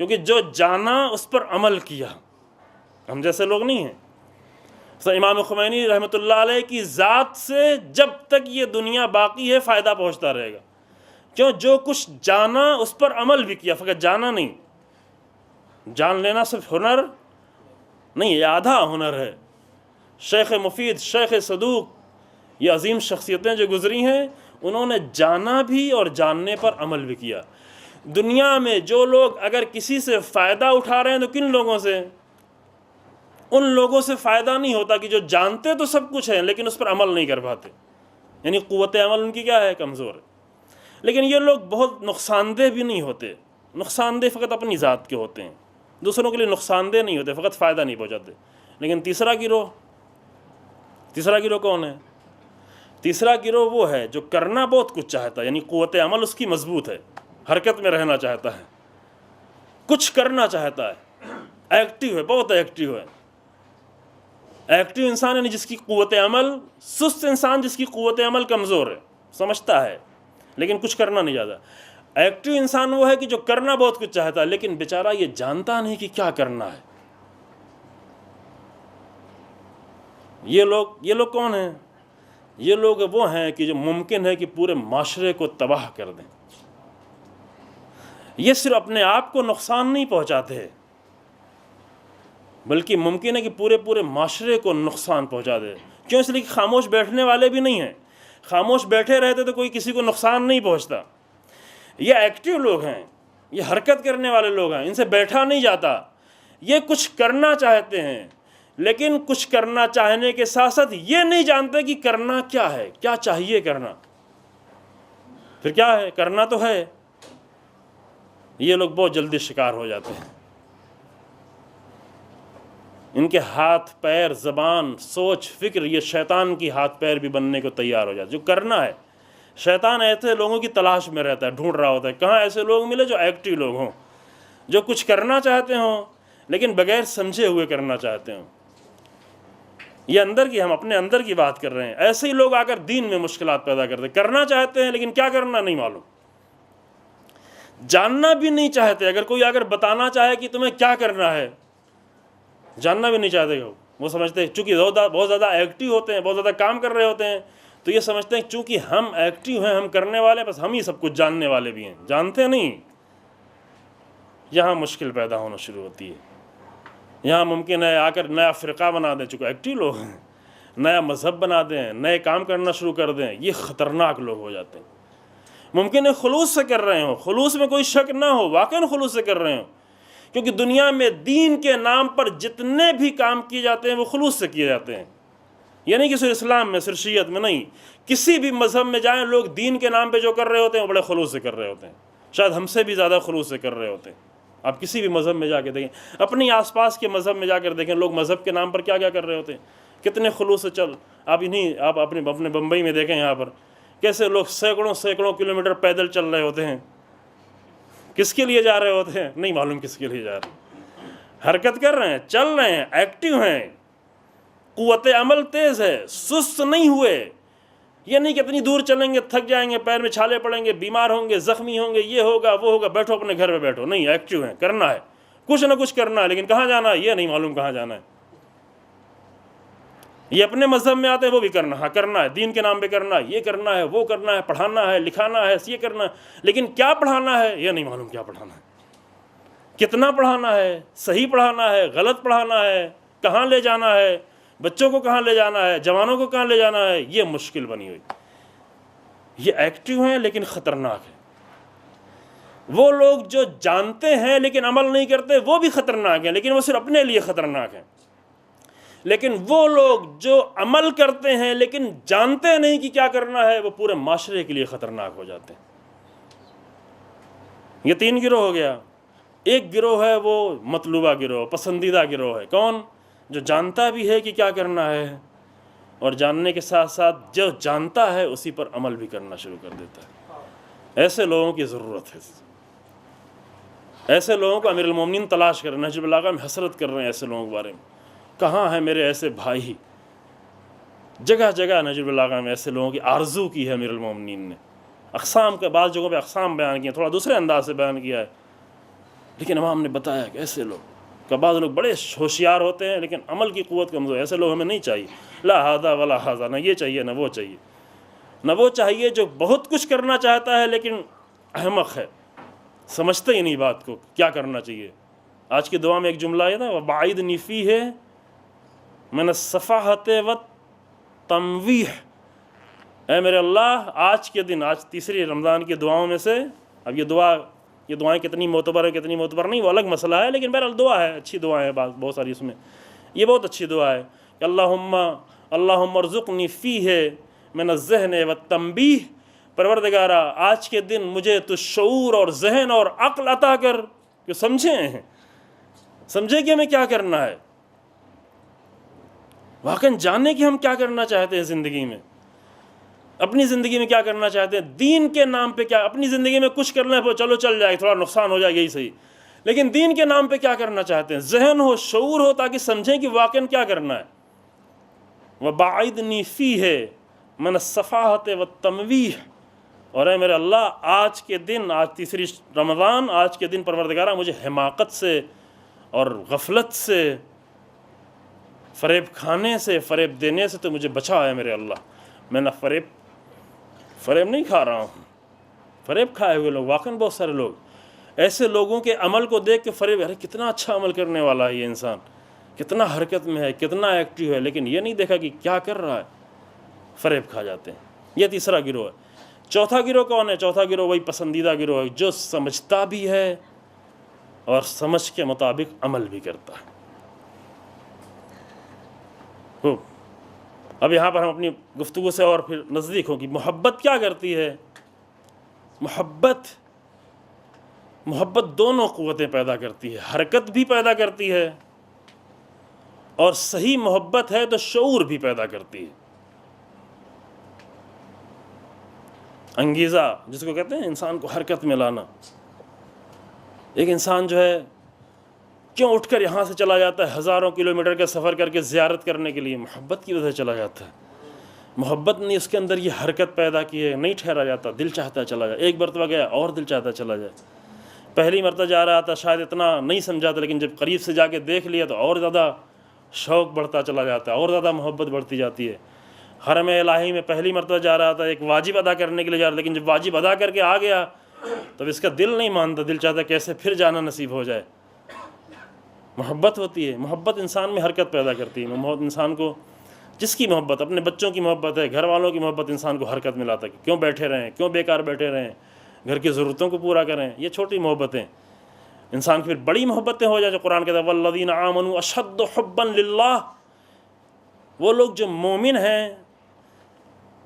کیونکہ جو جانا اس پر عمل کیا۔ ہم جیسے لوگ نہیں ہیں۔ امام خمینی رحمۃ اللہ علیہ کی ذات سے جب تک یہ دنیا باقی ہے فائدہ پہنچتا رہے گا، کیوں؟ جو کچھ جانا اس پر عمل بھی کیا، فقط جانا نہیں، جان لینا صرف ہنر نہیں، یہ آدھا ہنر ہے۔ شیخ مفید، شیخ صدوق، یہ عظیم شخصیتیں جو گزری ہیں، انہوں نے جانا بھی اور جاننے پر عمل بھی کیا۔ دنیا میں جو لوگ اگر کسی سے فائدہ اٹھا رہے ہیں تو کن لوگوں سے؟ ان لوگوں سے فائدہ نہیں ہوتا کہ جو جانتے تو سب کچھ ہیں لیکن اس پر عمل نہیں کر پاتے، یعنی قوت عمل ان کی کیا ہے؟ کمزور ہے۔ لیکن یہ لوگ بہت نقصان دہ بھی نہیں ہوتے، نقصان دہ فقط اپنی ذات کے ہوتے ہیں، دوسروں کے لیے نقصان دہ نہیں ہوتے، فقط فائدہ نہیں پہنچاتے۔ لیکن تیسرا گروہ کون ہے؟ تیسرا گروہ وہ ہے جو کرنا بہت کچھ چاہتا ہے، یعنی قوت عمل اس کی مضبوط ہے، حرکت میں رہنا چاہتا ہے، کچھ کرنا چاہتا ہے، ایکٹیو ہے، بہت ایکٹیو ہے۔ ایکٹیو انسان یعنی جس کی قوت عمل، سست انسان جس کی قوت عمل کمزور ہے، سمجھتا ہے لیکن کچھ کرنا نہیں چاہتا۔ ایکٹیو انسان وہ ہے کہ جو کرنا بہت کچھ چاہتا ہے لیکن بیچارہ یہ جانتا نہیں کہ کیا کرنا ہے۔ یہ لوگ کون ہیں؟ یہ لوگ وہ ہیں کہ جو ممکن ہے کہ پورے معاشرے کو تباہ کر دیں۔ یہ صرف اپنے آپ کو نقصان نہیں پہنچاتے بلکہ ممکن ہے کہ پورے معاشرے کو نقصان پہنچا دے۔ کیوں؟ اس لیے کہ خاموش بیٹھنے والے بھی نہیں ہیں، خاموش بیٹھے رہتے تو کوئی کسی کو نقصان نہیں پہنچتا۔ یہ ایکٹیو لوگ ہیں، یہ حرکت کرنے والے لوگ ہیں، ان سے بیٹھا نہیں جاتا، یہ کچھ کرنا چاہتے ہیں لیکن کچھ کرنا چاہنے کے ساتھ ساتھ یہ نہیں جانتے کہ کرنا کیا ہے، کیا چاہیے کرنا، پھر کیا ہے، کرنا تو ہے۔ یہ لوگ بہت جلدی شکار ہو جاتے ہیں، ان کے ہاتھ پیر زبان سوچ فکر یہ شیطان کی ہاتھ پیر بھی بننے کو تیار ہو جاتے۔ جو کرنا ہے شیطان ایسے لوگوں کی تلاش میں رہتا ہے، ڈھونڈ رہا ہوتا ہے کہاں ایسے لوگ ملے جو ایکٹیو لوگ ہوں، جو کچھ کرنا چاہتے ہوں لیکن بغیر سمجھے ہوئے کرنا چاہتے ہوں۔ یہ ہم اپنے اندر کی بات کر رہے ہیں۔ ایسے ہی لوگ آ کر دین میں مشکلات پیدا کرتے ہیں، کرنا چاہتے ہیں لیکن کیا کرنا نہیں معلوم، جاننا بھی نہیں چاہتے۔ اگر کوئی اگر بتانا چاہے کہ تمہیں کیا کرنا ہے، جاننا بھی نہیں چاہتے وہ سمجھتے ہیں چونکہ بہت زیادہ ایکٹیو ہوتے ہیں، بہت زیادہ کام کر رہے ہوتے ہیں، تو یہ سمجھتے ہیں چونکہ ہم ایکٹیو ہیں، ہم کرنے والے، بس ہم ہی سب کچھ جاننے والے بھی ہیں، جانتے نہیں۔ یہاں مشکل پیدا ہونا شروع ہوتی ہے۔ یہاں ممکن ہے آ کر نیا فرقہ بنا دیں، چونکہ ایکٹیو لوگ ہیں، نیا مذہب بنا دیں، نئے کام کرنا شروع کر دیں۔ یہ خطرناک لوگ ہو جاتے ہیں۔ ممکن ہے خلوص سے کر رہے ہوں، خلوص میں کوئی شک نہ ہو، واقعاً خلوص سے کر رہے ہوں، کیونکہ دنیا میں دین کے نام پر جتنے بھی کام کیے جاتے ہیں وہ خلوص سے کیے جاتے ہیں۔ یہ نہیں کہ صرف اسلام میں، صرف شیعت میں نہیں، کسی بھی مذہب میں جائیں لوگ دین کے نام پہ جو کر رہے ہوتے ہیں وہ بڑے خلوص سے کر رہے ہوتے ہیں، شاید ہم سے بھی زیادہ خلوص سے کر رہے ہوتے ہیں۔ آپ کسی بھی مذہب میں جا کے دیکھیں، اپنی آس پاس کے مذہب میں جا کر دیکھیں، لوگ مذہب کے نام پر کیا کیا کر رہے ہوتے ہیں، کتنے خلوص سے آپ اپنے بمبئی میں دیکھیں، یہاں پر کیسے لوگ سینکڑوں کلومیٹر پیدل چل رہے ہوتے ہیں۔ کس کے لیے جا رہے ہوتے ہیں نہیں معلوم، کس کے لیے جا رہے ہیں، حرکت کر رہے ہیں، چل رہے ہیں، ایکٹیو ہیں، قوت عمل تیز ہے، سست نہیں ہوئے۔ یہ نہیں کہ اتنی دور چلیں گے تھک جائیں گے، پیر میں چھالے پڑیں گے، بیمار ہوں گے، زخمی ہوں گے، یہ ہوگا وہ ہوگا، بیٹھو اپنے گھر میں بیٹھو، نہیں، ایکٹیو ہیں، کرنا ہے، کچھ نہ کچھ کرنا ہے، لیکن کہاں جانا ہے یہ نہیں معلوم، کہاں جانا ہے۔ یہ اپنے مذہب میں آتے ہیں، وہ بھی کرنا ہے، دین کے نام پہ کرنا ہے، یہ کرنا ہے، وہ کرنا ہے، پڑھانا ہے، لکھانا ہے، یہ کرنا ہے، لیکن کیا پڑھانا ہے یہ نہیں معلوم، کیا پڑھانا ہے، کتنا پڑھانا ہے، صحیح پڑھانا ہے، غلط پڑھانا ہے، کہاں لے جانا ہے، بچوں کو کہاں لے جانا ہے، جوانوں کو کہاں لے جانا ہے، یہ مشکل بنی ہوئی۔ یہ ایکٹیو ہیں لیکن خطرناک ہیں۔ وہ لوگ جو جانتے ہیں لیکن عمل نہیں کرتے وہ بھی خطرناک ہیں، لیکن وہ صرف اپنے لیے خطرناک ہیں۔ لیکن وہ لوگ جو عمل کرتے ہیں لیکن جانتے نہیں کہ کیا کرنا ہے، وہ پورے معاشرے کے لیے خطرناک ہو جاتے ہیں۔ یہ 3 گروہ ہو گیا۔ ایک گروہ ہے وہ مطلوبہ گروہ، پسندیدہ گروہ ہے، کون؟ جو جانتا بھی ہے کہ کیا کرنا ہے، اور جاننے کے ساتھ ساتھ جو جانتا ہے اسی پر عمل بھی کرنا شروع کر دیتا ہے۔ ایسے لوگوں کی ضرورت ہے۔ ایسے لوگوں کو امیر المومنین تلاش کر رہے ہیں، نہج البلاغہ میں حسرت کر رہے ہیں ایسے لوگوں کے بارے میں، کہاں ہیں میرے ایسے بھائی؟ جگہ جگہ نہج البلاغہ میں ایسے لوگوں کی آرزو کی ہے امیر المومنین نے، اقسام کے بعض جگہوں پہ اقسام بیان کیے، تھوڑا دوسرے انداز سے بیان کیا ہے، لیکن امام نے بتایا کہ ایسے لوگ کہ بعض لوگ بڑے ہوشیار ہوتے ہیں لیکن عمل کی قوت کمزور ہے، ایسے لوگ ہمیں نہیں چاہیے، لا ہذا ولا ہذا، نہ یہ چاہیے نہ وہ چاہیے، نہ وہ چاہیے جو بہت کچھ کرنا چاہتا ہے لیکن احمق ہے، سمجھتے ہی نہیں بات کو کیا کرنا چاہیے۔ آج کی دعا میں ایک جملہ ہے نا، وَبَعِدْنِي فِيهِ مِنَ الصَّفَاحَةِ وَالتَّمْوِيحِ، اے میرے اللہ آج کے دن، آج تیسری رمضان کی دعاؤں میں سے، اب یہ دعائیں کتنی معتبر ہیں کتنی معتبر نہیں وہ الگ مسئلہ ہے، لیکن بہرحال دعا ہے، اچھی دعا ہے، بہت ساری اس میں، یہ بہت اچھی دعا ہے کہ اللہم ارزقنی فیہ من الذہن والتنبیہ، پروردگارہ آج کے دن مجھے تو شعور اور ذہن اور عقل عطا کر، کہ سمجھے کہ ہمیں کیا کرنا ہے، واقعاً جانے کہ ہم کیا کرنا چاہتے ہیں زندگی میں، اپنی زندگی میں کیا کرنا چاہتے ہیں، دین کے نام پہ کیا، اپنی زندگی میں کچھ کرنا ہے چلو چل جائے، تھوڑا نقصان ہو جائے یہی صحیح، لیکن دین کے نام پہ کیا کرنا چاہتے ہیں، ذہن ہو، شعور ہو، تاکہ سمجھیں کہ واقعاً کیا کرنا ہے۔ وَبَعِدْنِي فِيهِ مِنَ الصَّفَاحَةِ وَالتَّمْوِيحِ، اور اے میرے اللہ آج کے دن، آج تیسری رمضان، آج کے دن پروردگارہ مجھے حماقت سے اور غفلت سے، فریب کھانے سے، فریب دینے سے تو مجھے بچا ہے میرے اللہ۔ میں نہ فریب نہیں کھا رہا ہوں، فریب کھائے ہوئے لوگ واقعاً بہت سارے لوگ، ایسے لوگوں کے عمل کو دیکھ کے فریب، ارے کتنا اچھا عمل کرنے والا ہے یہ انسان، کتنا حرکت میں ہے، کتنا ایکٹیو ہے، لیکن یہ نہیں دیکھا کہ کیا کر رہا ہے، فریب کھا جاتے ہیں۔ یہ تیسرا گروہ ہے۔ چوتھا گروہ کون ہے؟ چوتھا گروہ وہی پسندیدہ گروہ ہے، جو سمجھتا بھی ہے اور سمجھ کے مطابق عمل بھی کرتا ہے۔ اب یہاں پر ہم اپنی گفتگو سے اور پھر نزدیک ہوں کہ محبت کیا کرتی ہے۔ محبت دونوں قوتیں پیدا کرتی ہے، حرکت بھی پیدا کرتی ہے، اور صحیح محبت ہے تو شعور بھی پیدا کرتی ہے۔ انگیزہ جس کو کہتے ہیں انسان کو حرکت میں لانا. ایک انسان جو ہے کیوں اٹھ کر یہاں سے چلا جاتا ہے ہزاروں کلومیٹر کا سفر کر کے زیارت کرنے کے لیے؟ محبت کی وجہ سے چلا جاتا ہے. محبت نے اس کے اندر یہ حرکت پیدا کی ہے, نہیں ٹھہرا جاتا, دل چاہتا ہے چلا جائے. ایک مرتبہ گیا اور دل چاہتا ہے چلا جائے. پہلی مرتبہ جا رہا تھا شاید اتنا نہیں سمجھا تھا, لیکن جب قریب سے جا کے دیکھ لیا تو اور زیادہ شوق بڑھتا چلا جاتا ہے, اور زیادہ محبت بڑھتی جاتی ہے. حرم الہی میں پہلی مرتبہ جا رہا تھا, ایک واجب ادا کرنے کے لیے جا رہا, لیکن جب واجب ادا کر کے آ گیا تو اس کا دل نہیں مانتا, دل چاہتا ہے کیسے پھر جانا نصیب ہو جائے. محبت ہوتی ہے, محبت انسان میں حرکت پیدا کرتی ہے. محبت انسان کو, جس کی محبت, اپنے بچوں کی محبت ہے, گھر والوں کی محبت انسان کو حرکت میں لاتا ہے. کیوں بیٹھے رہیں, کیوں بیکار بیٹھے رہیں, گھر کی ضرورتوں کو پورا کریں. یہ چھوٹی محبتیں انسان کی پھر بڑی محبتیں ہو جائیں. جو قرآن کہتا ہے والذین آمنوا اشد حبا للہ, وہ لوگ جو مومن ہیں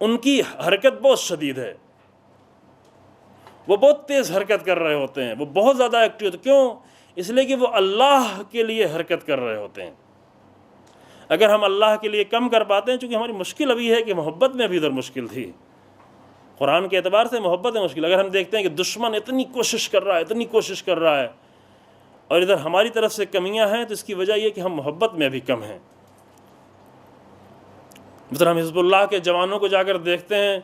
ان کی حرکت بہت شدید ہے, وہ بہت تیز حرکت کر رہے ہوتے ہیں, وہ بہت زیادہ ایکٹیو ہوتے ہیں. کیوں؟ اس لیے کہ وہ اللہ کے لیے حرکت کر رہے ہوتے ہیں. اگر ہم اللہ کے لیے کم کر پاتے ہیں, چونکہ ہماری مشکل ابھی ہے کہ محبت میں ابھی ادھر مشکل تھی, قرآن کے اعتبار سے محبت ہے مشکل. اگر ہم دیکھتے ہیں کہ دشمن اتنی کوشش کر رہا ہے, اتنی کوشش کر رہا ہے, اور ادھر ہماری طرف سے کمیاں ہیں, تو اس کی وجہ یہ کہ ہم محبت میں ابھی کم ہیں. مثلا ہم حزب اللہ کے جوانوں کو جا کر دیکھتے ہیں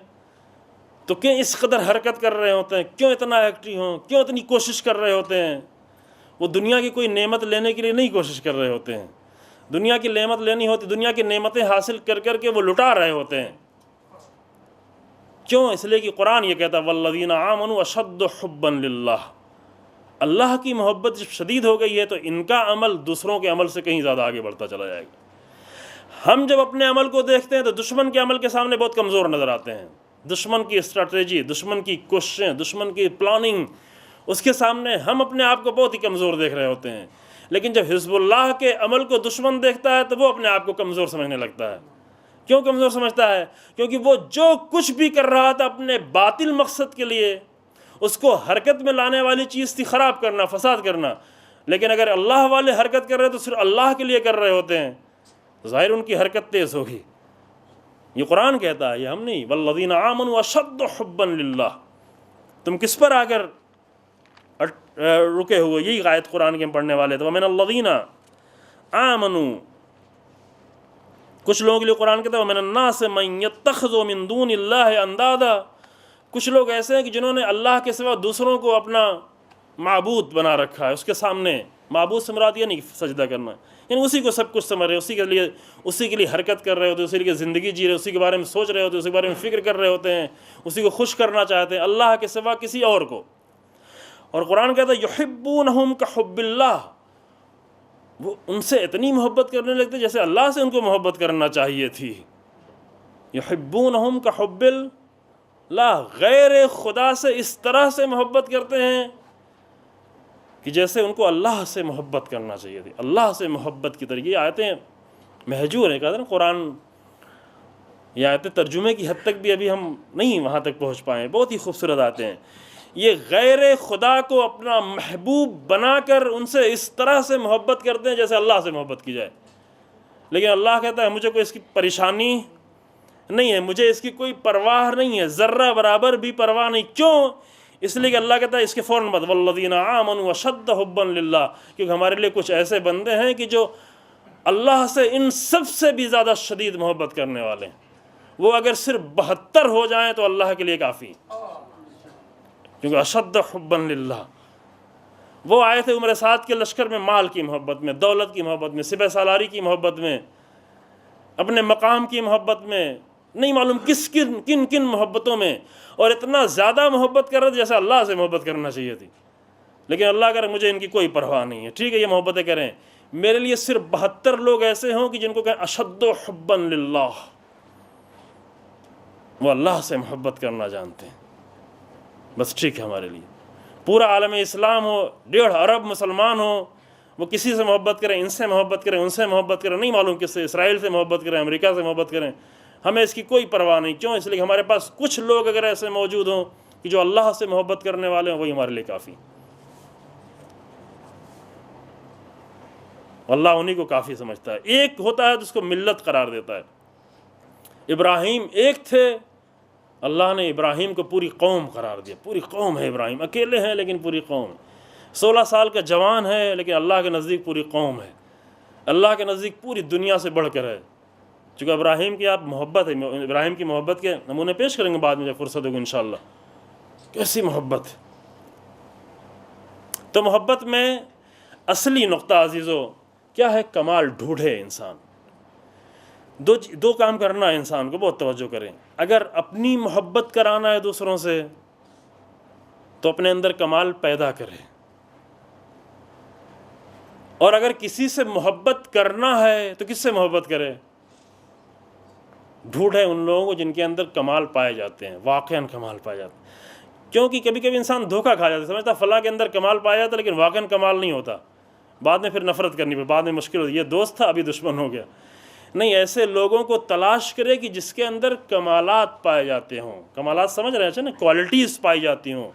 تو کیوں اس قدر حرکت کر رہے ہوتے ہیں, کیوں اتنا ایکٹیو ہوں, کیوں اتنی کوشش کر رہے ہوتے ہیں. وہ دنیا کی کوئی نعمت لینے کے لیے نہیں کوشش کر رہے ہوتے ہیں. دنیا کی نعمت لینی ہوتی, دنیا کی نعمتیں حاصل کر کر کے وہ لٹا رہے ہوتے ہیں. کیوں؟ اس لیے کہ قرآن یہ کہتا ہے والذین آمنوا اشد حبا للہ. اللہ کی محبت جب شدید ہو گئی ہے تو ان کا عمل دوسروں کے عمل سے کہیں زیادہ آگے بڑھتا چلا جائے گا. ہم جب اپنے عمل کو دیکھتے ہیں تو دشمن کے عمل کے سامنے بہت کمزور نظر آتے ہیں. دشمن کی اسٹریٹجی, دشمن کی کوششیں, دشمن کی پلاننگ, اس کے سامنے ہم اپنے آپ کو بہت ہی کمزور دیکھ رہے ہوتے ہیں. لیکن جب حزب اللہ کے عمل کو دشمن دیکھتا ہے تو وہ اپنے آپ کو کمزور سمجھنے لگتا ہے. کیوں کمزور سمجھتا ہے؟ کیونکہ وہ جو کچھ بھی کر رہا تھا اپنے باطل مقصد کے لیے, اس کو حرکت میں لانے والی چیز تھی خراب کرنا, فساد کرنا. لیکن اگر اللہ والے حرکت کر رہے ہیں تو صرف اللہ کے لیے کر رہے ہوتے ہیں, ظاہر ان کی حرکت تیز ہوگی. یہ قرآن کہتا ہے, یہ ہم نہیں. والذین آمنوا اشد حبا للہ. تم کس پر آ کر رکے ہوئے؟ یہی آیت قرآن کے ہم پڑھنے والے تھے. ومن الذین آمنوا, کچھ لوگوں کے لیے قرآن کہتا ہے ومن الناس من یتخذ من دون اللہ اندادا. کچھ لوگ ایسے ہیں کہ جنہوں نے اللہ کے سوا دوسروں کو اپنا معبود بنا رکھا ہے. اس کے سامنے معبود سے مراد یہ نہیں سجدہ کرنا, یعنی اسی کو سب کچھ سمجھ رہے, اسی کے لیے حرکت کر رہے ہوتے ہیں, اسی کے لیے زندگی جی رہے, اسی کے بارے میں سوچ رہے ہوتے ہیں, اسی کے بارے میں فکر کر رہے ہوتے ہیں, اسی کو خوش کرنا چاہتے ہیں, اللہ کے سوا کسی اور کو. اور قرآن کہتا ہے یحبونہم کحب اللہ. وہ ان سے اتنی محبت کرنے لگتے جیسے اللہ سے ان کو محبت کرنا چاہیے تھی. یحبونہم کحب اللہ, غیر خدا سے اس طرح سے محبت کرتے ہیں کہ جیسے ان کو اللہ سے محبت کرنا چاہیے تھی. اللہ سے محبت کی طریقے. یہ آیتیں مہجور ہیں, کہتے ہیں قرآن, یہ آیتیں ترجمے کی حد تک بھی ابھی ہم نہیں وہاں تک پہنچ پائے. بہت ہی خوبصورت آیتیں ہیں. یہ غیر خدا کو اپنا محبوب بنا کر ان سے اس طرح سے محبت کرتے ہیں جیسے اللہ سے محبت کی جائے. لیکن اللہ کہتا ہے مجھے کوئی اس کی پریشانی نہیں ہے, مجھے اس کی کوئی پرواہ نہیں ہے, ذرہ برابر بھی پرواہ نہیں. کیوں؟ اس لیے کہ اللہ کہتا ہے اس کے فوراً بعد والذین آمنوا اشد حبا للہ, کیونکہ ہمارے لیے کچھ ایسے بندے ہیں کہ جو اللہ سے ان سب سے بھی زیادہ شدید محبت کرنے والے ہیں. وہ اگر صرف 72 ہو جائیں تو اللہ کے لیے کافی, کیونکہ اشد حبا للہ. وہ آئے تھے عمر سعد کے لشکر میں مال کی محبت میں, دولت کی محبت میں, سپہ سالاری کی محبت میں, اپنے مقام کی محبت میں, نہیں معلوم کن کن محبتوں میں, اور اتنا زیادہ محبت کر رہے تھے جیسے اللہ سے محبت کرنا چاہیے تھی. لیکن اللہ کہہ رہے مجھے ان کی کوئی پرواہ نہیں ہے. ٹھیک ہے یہ محبتیں کریں, میرے لیے صرف 72 لوگ ایسے ہوں کہ جن کو کہیں اشد حبا للہ, وہ اللہ سے محبت کرنا جانتے ہیں. بس ٹھیک ہے ہمارے لیے. پورا عالم اسلام ہو, 1.5 ارب مسلمان ہو, وہ کسی سے محبت کریں, ان سے محبت کریں, ان سے محبت کریں, نہیں معلوم کس سے, اسرائیل سے محبت کریں, امریکہ سے محبت کریں, ہمیں اس کی کوئی پرواہ نہیں. کیوں؟ اس لیے کہ ہمارے پاس کچھ لوگ اگر ایسے موجود ہوں کہ جو اللہ سے محبت کرنے والے ہوں, وہی ہمارے لیے کافی. اللہ انہی کو کافی سمجھتا ہے. ایک ہوتا ہے جس کو ملت قرار دیتا ہے. ابراہیم ایک تھے اللہ نے ابراہیم کو پوری قوم قرار دیا، پوری قوم ہے ابراہیم، اکیلے ہیں لیکن پوری قوم ہے، 16 سال کا جوان ہے لیکن اللہ کے نزدیک پوری قوم ہے، اللہ کے نزدیک پوری دنیا سے بڑھ کر ہے۔ چونکہ ابراہیم کی آپ محبت ہے، ابراہیم کی محبت کے نمونے پیش کریں گے بعد میں جب فرصت ہوگی انشاءاللہ، کیسی محبت ہے۔ تو محبت میں اصلی نقطہ عزیزو کیا ہے؟ کمال ڈھونڈے انسان، دو کام کرنا ہے انسان کو، بہت توجہ کریں۔ اگر اپنی محبت کرانا ہے دوسروں سے تو اپنے اندر کمال پیدا کرے، اور اگر کسی سے محبت کرنا ہے تو کس سے محبت کرے؟ ڈھونڈے ان لوگوں کو جن کے اندر کمال پائے جاتے ہیں، واقعاً کمال پائے جاتے ہیں۔ کیونکہ کبھی کبھی انسان دھوکہ کھا جاتا ہے، سمجھتا فلاں کے اندر کمال پایا جاتا لیکن واقعاً کمال نہیں ہوتا، بعد میں پھر نفرت کرنی پڑی، بعد میں مشکل ہوتی، یہ دوست تھا ابھی دشمن ہو گیا۔ نہیں، ایسے لوگوں کو تلاش کرے کہ جس کے اندر کمالات پائے جاتے ہوں، کمالات سمجھ رہے ہیں نا، کوالٹیز پائی جاتی ہوں،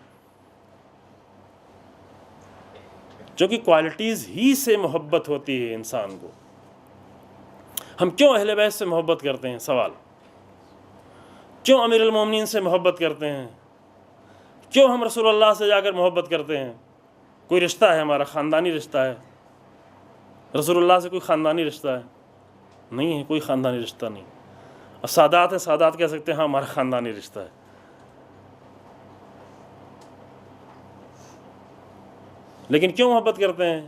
جو کہ کوالٹیز ہی سے محبت ہوتی ہے انسان کو۔ ہم کیوں اہل بیت سے محبت کرتے ہیں؟ سوال، کیوں امیر المومنین سے محبت کرتے ہیں؟ کیوں ہم رسول اللہ سے جا کر محبت کرتے ہیں؟ کوئی رشتہ ہے ہمارا، خاندانی رشتہ ہے؟ رسول اللہ سے کوئی خاندانی رشتہ ہے؟ نہیں ہے، کوئی خاندانی رشتہ نہیں۔ اب سادات ہے، سادات کہہ سکتے ہیں ہاں ہمارا خاندانی رشتہ ہے۔ لیکن کیوں محبت کرتے ہیں؟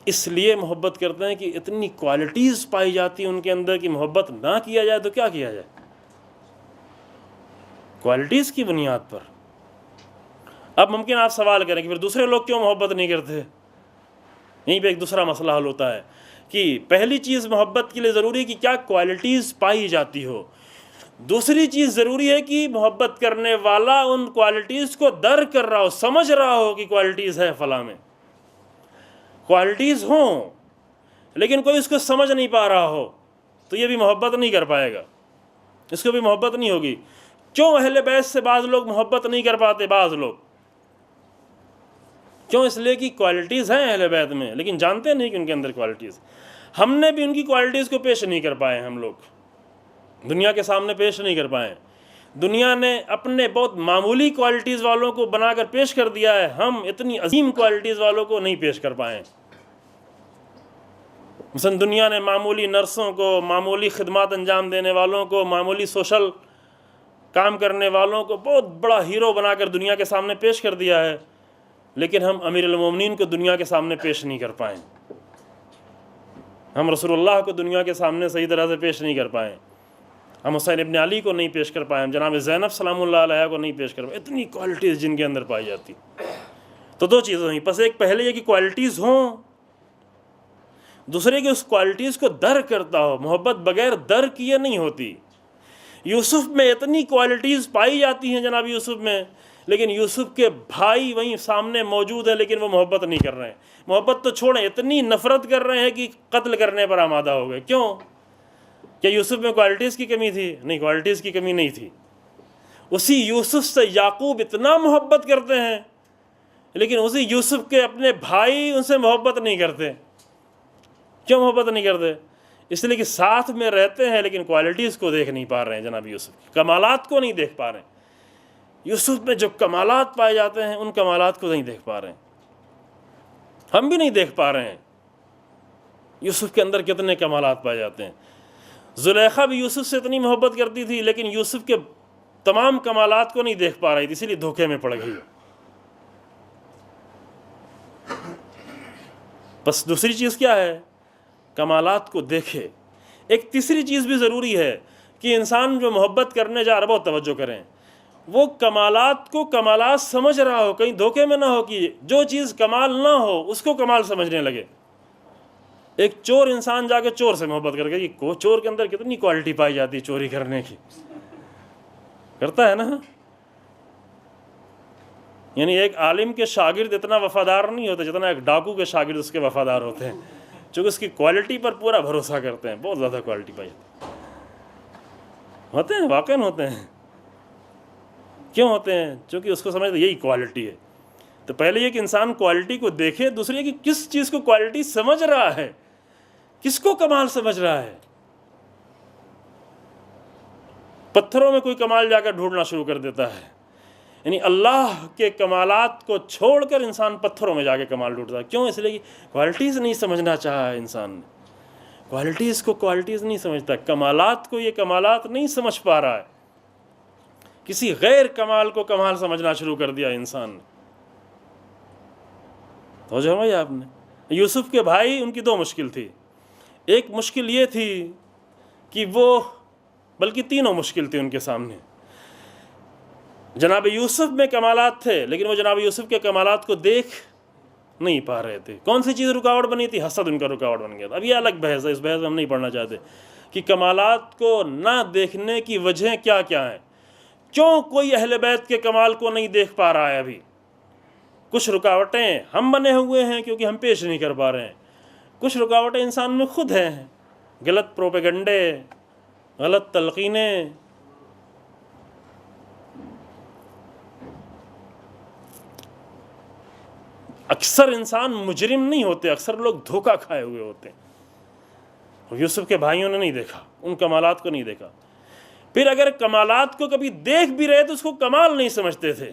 اس لیے محبت کرتے ہیں کہ اتنی کوالٹیز پائی جاتی ہیں ان کے اندر کہ محبت نہ کیا جائے تو کیا کیا جائے؟ کوالٹیز کی بنیاد پر۔ اب ممکن آپ سوال کریں کہ پھر دوسرے لوگ کیوں محبت نہیں کرتے؟ یہیں پہ ایک دوسرا مسئلہ حل ہوتا ہے کہ پہلی چیز محبت کے لیے ضروری ہے کہ کیا کوالٹیز پائی جاتی ہو، دوسری چیز ضروری ہے کہ محبت کرنے والا ان کوالٹیز کو درک کر رہا ہو، سمجھ رہا ہو کہ کوالٹیز ہے فلاں میں، کوالٹیز ہوں لیکن کوئی اس کو سمجھ نہیں پا رہا ہو تو یہ بھی محبت نہیں کر پائے گا، اس کو بھی محبت نہیں ہوگی۔ کیوں اہل بیت سے بعض لوگ محبت نہیں کر پاتے؟ بعض لوگ کیوں؟ اس لیے کہ کوالٹیز ہیں اہل بیت میں لیکن جانتے نہیں کہ ان کے اندر کوالٹیز، ہم نے بھی ان کی کوالٹیز کو پیش نہیں کر پائے، ہم لوگ دنیا کے سامنے پیش نہیں کر پائے۔ دنیا نے اپنے بہت معمولی کوالٹیز والوں کو بنا کر پیش کر دیا ہے، ہم اتنی عظیم کوالٹیز والوں کو نہیں پیش کر پائے۔ مثلا دنیا نے معمولی نرسوں کو، معمولی خدمات انجام دینے والوں کو، معمولی سوشل کام کرنے والوں کو بہت بڑا ہیرو بنا کر دنیا کے سامنے پیش کر دیا ہے، لیکن ہم امیر المومنین کو دنیا کے سامنے پیش نہیں کر پائے، ہم رسول اللہ کو دنیا کے سامنے صحیح طرح سے پیش نہیں کر پائے، ہم حسین ابن علی کو نہیں پیش کر پائے، ہم جناب زینب سلام اللہ علیہ کو نہیں پیش کر پائے۔ اتنی کوالٹیز جن کے اندر پائی جاتی۔ تو دو چیزیں ہیں، پس ایک پہلے یہ کہ کوالٹیز ہوں، دوسرے کہ اس کوالٹیز کو درک کرتا ہو۔ محبت بغیر درک کیے نہیں ہوتی۔ یوسف میں اتنی کوالٹیز پائی جاتی ہیں جناب یوسف میں، لیکن یوسف کے بھائی وہیں سامنے موجود ہیں لیکن وہ محبت نہیں کر رہے ہیں۔ محبت تو چھوڑیں، اتنی نفرت کر رہے ہیں کہ قتل کرنے پر آمادہ ہو گئے۔ کیوں؟ کیا یوسف میں کوالٹیز کی کمی تھی؟ نہیں، کوالٹیز کی کمی نہیں تھی۔ اسی یوسف سے یعقوب اتنا محبت کرتے ہیں لیکن اسی یوسف کے اپنے بھائی ان سے محبت نہیں کرتے۔ کیوں محبت نہیں کرتے؟ اس لیے کہ ساتھ میں رہتے ہیں لیکن کوالٹیز کو دیکھ نہیں پا رہے ہیں، جناب یوسف کی کمالات کو نہیں دیکھ پا رہے ہیں۔ یوسف میں جو کمالات پائے جاتے ہیں ان کمالات کو نہیں دیکھ پا رہے ہیں، ہم بھی نہیں دیکھ پا رہے ہیں یوسف کے اندر کتنے کمالات پائے جاتے ہیں۔ زلیخا بھی یوسف سے اتنی محبت کرتی تھی لیکن یوسف کے تمام کمالات کو نہیں دیکھ پا رہی تھی، اسی لیے دھوکے میں پڑ گئی۔ بس دوسری چیز کیا ہے؟ کمالات کو دیکھے۔ ایک تیسری چیز بھی ضروری ہے کہ انسان جو محبت کرنے جا رہا، بہت توجہ کریں، وہ کمالات کو کمالات سمجھ رہا ہو، کہیں دھوکے میں نہ ہو کہ جو چیز کمال نہ ہو اس کو کمال سمجھنے لگے۔ ایک چور انسان جا کے چور سے محبت کر کے، یہ چور کے اندر کتنی کوالٹی پائی جاتی ہے چوری کرنے کی، کرتا ہے نا۔ یعنی ایک عالم کے شاگرد اتنا وفادار نہیں ہوتے جتنا ایک ڈاکو کے شاگرد اس کے وفادار ہوتے ہیں، چونکہ اس کی کوالٹی پر پورا بھروسہ کرتے ہیں، بہت زیادہ کوالٹی پائی جاتی ہوتے ہیں، واقعاً ہوتے ہیں۔ کیوں ہوتے ہیں؟ چونکہ اس کو سمجھتے یہی کوالٹی ہے۔ تو پہلے یہ کہ انسان کوالٹی کو دیکھے، دوسری یہ کہ کس چیز کو کوالٹی سمجھ رہا ہے، کس کو کمال سمجھ رہا ہے۔ پتھروں میں کوئی کمال جا کر ڈھونڈنا شروع کر دیتا ہے، یعنی اللہ کے کمالات کو چھوڑ کر انسان پتھروں میں جا کے کمال ڈھونڈتا ہے۔ کیوں؟ اس لیے کہ کوالٹیز نہیں سمجھنا چاہا ہے انسان نے، کوالٹیز کو کوالٹیز نہیں سمجھتا، کمالات کو یہ کمالات نہیں سمجھ پا رہا ہے، کسی غیر کمال کو کمال سمجھنا شروع کر دیا انسان نے۔ توجہ فرمائی آپ نے؟ یوسف کے بھائی، ان کی دو مشکل تھی۔ ایک مشکل یہ تھی کہ وہ، بلکہ تینوں مشکل تھی ان کے سامنے۔ جناب یوسف میں کمالات تھے، لیکن وہ جناب یوسف کے کمالات کو دیکھ نہیں پا رہے تھے۔ کون سی چیز رکاوٹ بنی تھی؟ حسد ان کا رکاوٹ بن گیا تھا۔ اب یہ الگ بحث ہے، اس بحث میں ہم نہیں پڑھنا چاہتے کہ کمالات کو نہ دیکھنے کی وجہیں کیا کیا ہیں، کیوں کوئی اہل بیت کے کمال کو نہیں دیکھ پا رہا ہے۔ ابھی کچھ رکاوٹیں ہم بنے ہوئے ہیں کیونکہ ہم پیش نہیں کر پا رہے ہیں، کچھ رکاوٹیں انسان میں خود ہیں، غلط پروپیگنڈے، غلط تلقینیں۔ اکثر انسان مجرم نہیں ہوتے، اکثر لوگ دھوکہ کھائے ہوئے ہوتے ہیں۔ اور یوسف کے بھائیوں نے نہیں دیکھا، ان کمالات کو نہیں دیکھا۔ پھر اگر کمالات کو کبھی دیکھ بھی رہے تو اس کو کمال نہیں سمجھتے تھے،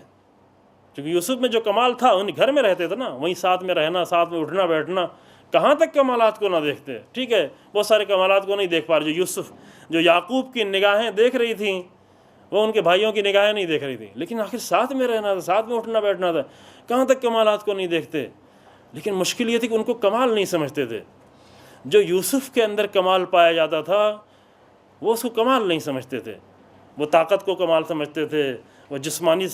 کیونکہ یوسف میں جو کمال تھا، ان گھر میں رہتے تھے نا، وہیں ساتھ میں رہنا، ساتھ میں اٹھنا بیٹھنا، کہاں تک کمالات کو نہ دیکھتے۔ ٹھیک ہے، بہت سارے کمالات کو نہیں دیکھ پا رہے، جو یعقوب کی نگاہیں دیکھ رہی تھیں وہ ان کے بھائیوں کی نگاہیں نہیں دیکھ رہی تھیں، لیکن آخر ساتھ میں رہنا تھا، ساتھ میں اٹھنا بیٹھنا تھا، کہاں تک کمالات کو نہیں دیکھتے۔ لیکن مشکل یہ تھی کہ ان کو کمال نہیں سمجھتے تھے۔ جو یوسف کے اندر کمال پایا جاتا تھا وہ اس کو کمال نہیں سمجھتے تھے۔ وہ طاقت کو کمال سمجھتے تھے، وہ جسمانی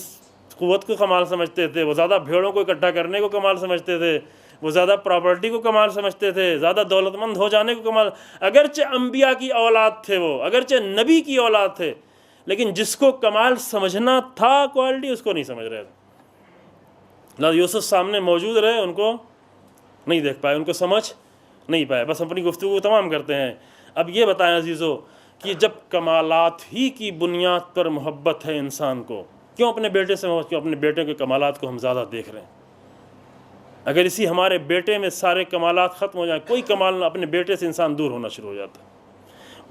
قوت کو کمال سمجھتے تھے، وہ زیادہ بھیڑوں کو اکٹھا کرنے کو کمال سمجھتے تھے، وہ زیادہ پراپرٹی کو کمال سمجھتے تھے، زیادہ دولت مند ہو جانے کو کمال۔ اگرچہ انبیاء کی اولاد تھے، وہ اگرچہ نبی کی اولاد تھے، لیکن جس کو کمال سمجھنا تھا، کوالٹی، اس کو نہیں سمجھ رہے تھے۔ لہٰذا یوسف سامنے موجود رہے، ان کو نہیں دیکھ پائے، ان کو سمجھ نہیں پائے۔ بس اپنی گفتگو کو تمام کرتے ہیں۔ اب یہ بتائیں عزیزو کہ جب کمالات ہی کی بنیاد پر محبت ہے انسان کو، کیوں اپنے بیٹے سے محبت، کیوں اپنے بیٹے کے کمالات کو ہم زیادہ دیکھ رہے ہیں؟ اگر اسی ہمارے بیٹے میں سارے کمالات ختم ہو جائیں، کوئی کمال نہ، اپنے بیٹے سے انسان دور ہونا شروع ہو جاتا ہے۔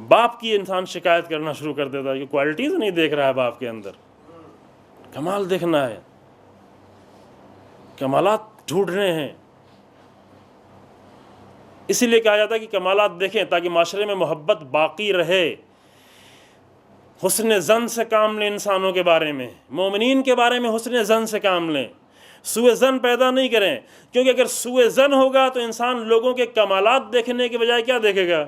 باپ کی انسان شکایت کرنا شروع کر دیتا ہے کہ کوالٹیز نہیں دیکھ رہا ہے باپ کے اندر، کمال دیکھنا ہے، کمالات ڈھونڈنے ہیں۔ اسی لیے کہا جاتا ہے کہ کمالات دیکھیں تاکہ معاشرے میں محبت باقی رہے۔ حسن ظن سے کام لیں، انسانوں کے بارے میں، مومنین کے بارے میں حسن ظن سے کام لیں، سوء ظن پیدا نہیں کریں، کیونکہ اگر سوء ظن ہوگا تو انسان لوگوں کے کمالات دیکھنے کے بجائے کیا دیکھے گا؟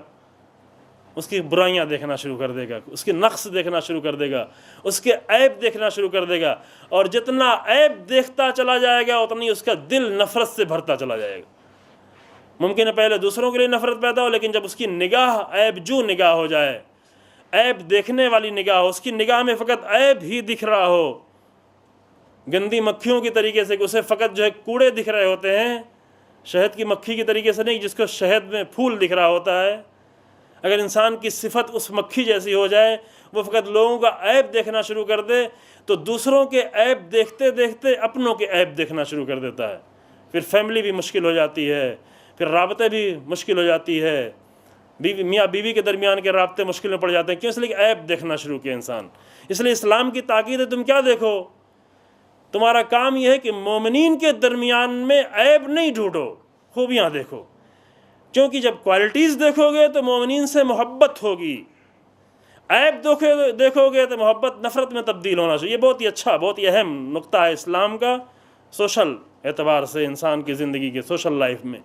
اس کی برائیاں دیکھنا شروع کر دے گا، اس کے نقص دیکھنا شروع کر دے گا، اس کے عیب دیکھنا شروع کر دے گا، اور جتنا عیب دیکھتا چلا جائے گا اتنی اس کا دل نفرت سے بھرتا چلا جائے گا۔ ممکن ہے پہلے دوسروں کے لیے نفرت پیدا ہو، لیکن جب اس کی نگاہ عیب جو نگاہ ہو جائے، عیب دیکھنے والی نگاہ ہو، اس کی نگاہ میں فقط عیب ہی دکھ رہا ہو، گندی مکھیوں کی طریقے سے، کہ اسے فقط جو ہے کوڑے دکھ رہے ہوتے ہیں، شہد کی مکھی کی طریقے سے نہیں جس کو شہد میں پھول دکھ رہا ہوتا ہے۔ اگر انسان کی صفت اس مکھی جیسی ہو جائے، وہ فقط لوگوں کا عیب دیکھنا شروع کر دے، تو دوسروں کے عیب دیکھتے دیکھتے اپنوں کے عیب دیکھنا شروع کر دیتا ہے۔ پھر فیملی بھی مشکل ہو جاتی ہے، پھر رابطے بھی مشکل ہو جاتی ہے، میاں بیوی کے درمیان کے رابطے مشکل میں پڑ جاتے ہیں۔ کیوں؟ اس لیے کہ عیب دیکھنا شروع کیا انسان۔ اس لیے اسلام کی تاکید ہے تم کیا دیکھو؟ تمہارا کام یہ ہے کہ مومنین کے درمیان میں عیب نہیں ڈھونڈو، خوبیاں دیکھو، کیونکہ جب کوالٹیز دیکھو گے تو مومنین سے محبت ہوگی، عیب دیکھو گے تو محبت نفرت میں تبدیل ہونا چاہیے۔ یہ بہت ہی اچھا، بہت ہی اہم نقطہ ہے اسلام کا، سوشل اعتبار سے، انسان کی زندگی کے سوشل لائف میں۔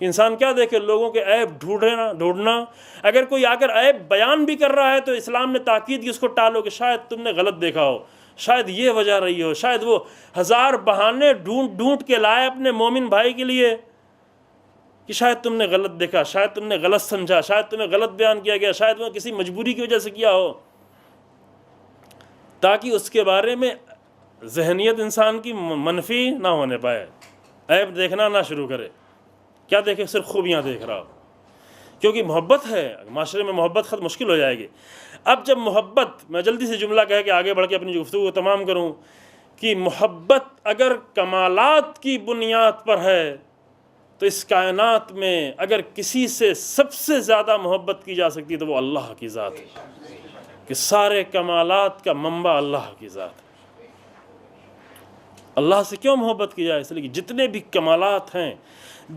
انسان کیا دیکھے؟ لوگوں کے عیب ڈھونڈنا۔ اگر کوئی آ کر عیب بیان بھی کر رہا ہے تو اسلام نے تاکید کی اس کو ٹالو، کہ شاید تم نے غلط دیکھا ہو، شاید یہ وجہ رہی ہو، شاید وہ ہزار بہانے ڈھونڈ کے لائے اپنے مومن بھائی کے لیے کہ شاید تم نے غلط دیکھا، شاید تم نے غلط سمجھا، شاید تمہیں غلط بیان کیا گیا، شاید وہ کسی مجبوری کی وجہ سے کیا ہو، تاکہ اس کے بارے میں ذہنیت انسان کی منفی نہ ہونے پائے، عیب دیکھنا نہ شروع کرے۔ کیا دیکھے؟ صرف خوبیاں دیکھ رہا ہو، کیونکہ محبت ہے، معاشرے میں محبت ختم مشکل ہو جائے گی۔ اب جب محبت، میں جلدی سے جملہ کہہ کے آگے بڑھ کے اپنی گفتگو کو تمام کروں، کہ محبت اگر کمالات کی بنیاد پر ہے تو اس کائنات میں اگر کسی سے سب سے زیادہ محبت کی جا سکتی تو وہ اللہ کی ذات ہے، کہ سارے کمالات کا منبع اللہ کی ذات ہے۔ اللہ سے کیوں محبت کی جائے؟ اس لیے کہ جتنے بھی کمالات ہیں،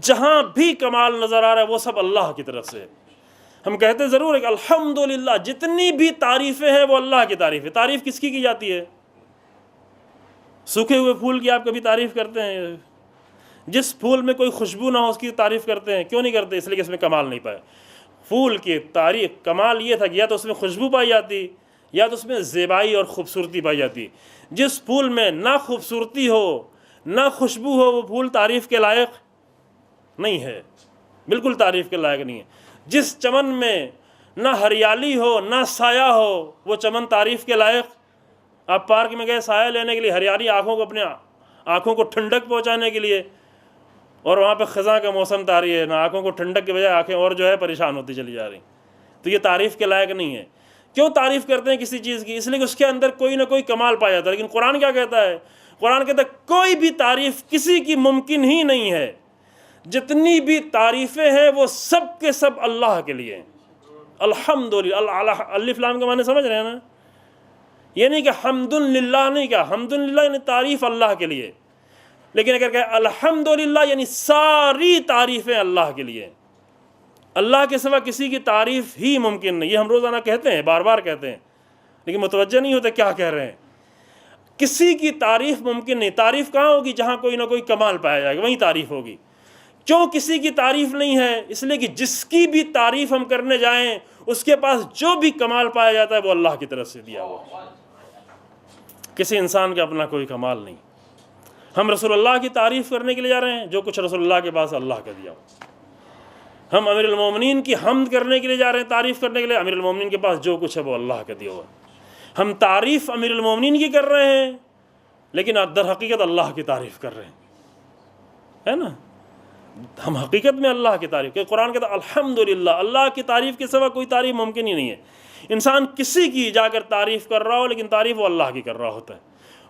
جہاں بھی کمال نظر آ رہا ہے وہ سب اللہ کی طرف سے۔ ہم کہتے ضرور ہے کہ الحمدللہ، جتنی بھی تعریفیں ہیں وہ اللہ کی تعریف ہے۔ تعریف کس کی جاتی ہے؟ سوکھے ہوئے پھول کی آپ کبھی تعریف کرتے ہیں؟ جس پھول میں کوئی خوشبو نہ ہو اس کی تعریف کرتے ہیں؟ کیوں نہیں کرتے؟ اس لیے کہ اس میں کمال نہیں پایا۔ پھول کی تعریف کمال یہ تھا کہ یا تو اس میں خوشبو پائی جاتی، یا تو اس میں زیبائی اور خوبصورتی پائی جاتی۔ جس پھول میں نہ خوبصورتی ہو نہ خوشبو ہو وہ پھول تعریف کے لائق نہیں ہے، بالکل تعریف کے لائق نہیں ہے۔ جس چمن میں نہ ہریالی ہو نہ سایہ ہو وہ چمن تعریف کے لائق۔ آپ پارک میں گئے سایہ لینے کے لیے، ہریالی آنکھوں کو، اپنے آنکھوں کو ٹھنڈک پہنچانے کے لیے، اور وہاں پہ خزاں کا موسم طاری ہے، نہ آنکھوں کو ٹھنڈک کے بجائے آنکھیں اور جو ہے پریشان ہوتی چلی جا رہی، تو یہ تعریف کے لائق نہیں ہے۔ کیوں تعریف کرتے ہیں کسی چیز کی؟ اس لیے کہ اس کے اندر کوئی نہ کوئی کمال پایا جاتا ہے۔ لیکن قرآن کیا کہتا ہے؟ قرآن کہتا ہے کوئی بھی تعریف کسی کی ممکن ہی نہیں ہے۔ جتنی بھی تعریفیں ہیں وہ سب کے سب اللہ کے لیے ہیں۔ الحمدللہ، الف لام کے معنی سمجھ رہے ہیں نا؟ یہ نہیں کہ حمدللہ، نہیں کہا حمدللہ یعنی تعریف اللہ کے لیے، لیکن اگر کہ الحمدللہ یعنی ساری تعریفیں اللہ کے لیے۔ اللہ کے سوا کسی کی تعریف ہی ممکن نہیں۔ یہ ہم روزانہ کہتے ہیں، بار بار کہتے ہیں، لیکن متوجہ نہیں ہوتے کیا کہہ رہے ہیں۔ کسی کی تعریف ممکن نہیں۔ تعریف کہاں ہوگی؟ جہاں کوئی نہ کوئی کمال پایا جائے گا، وہیں تعریف ہوگی۔ کیوں کسی کی تعریف نہیں ہے؟ اس لیے کہ جس کی بھی تعریف ہم کرنے جائیں اس کے پاس جو بھی کمال پایا جاتا ہے وہ اللہ کی طرف سے دیا ہوا۔ کسی انسان کا اپنا کوئی کمال نہیں۔ ہم رسول اللہ کی تعریف کرنے کے لیے جا رہے ہیں، جو کچھ رسول اللہ کے پاس اللہ کا دیا ہو۔ ہم امیر المومنین کی حمد کرنے کے لیے جا رہے ہیں، تعریف کرنے کے لیے، امیر المومنین کے پاس جو کچھ ہے وہ اللہ کا دیا ہوا۔ ہم تعریف امیر المومنین کی کر رہے ہیں لیکن در حقیقت اللہ کی تعریف کر رہے ہیں، ہے نا؟ ہم حقیقت میں اللہ کی تعریف کہ قرآن کہتا ہے الحمدللہ، اللہ کی تعریف کے سوا کوئی تعریف ممکن ہی نہیں ہے۔ انسان کسی کی جا کر تعریف کر رہا ہو لیکن تعریف وہ اللہ کی کر رہا ہوتا ہے۔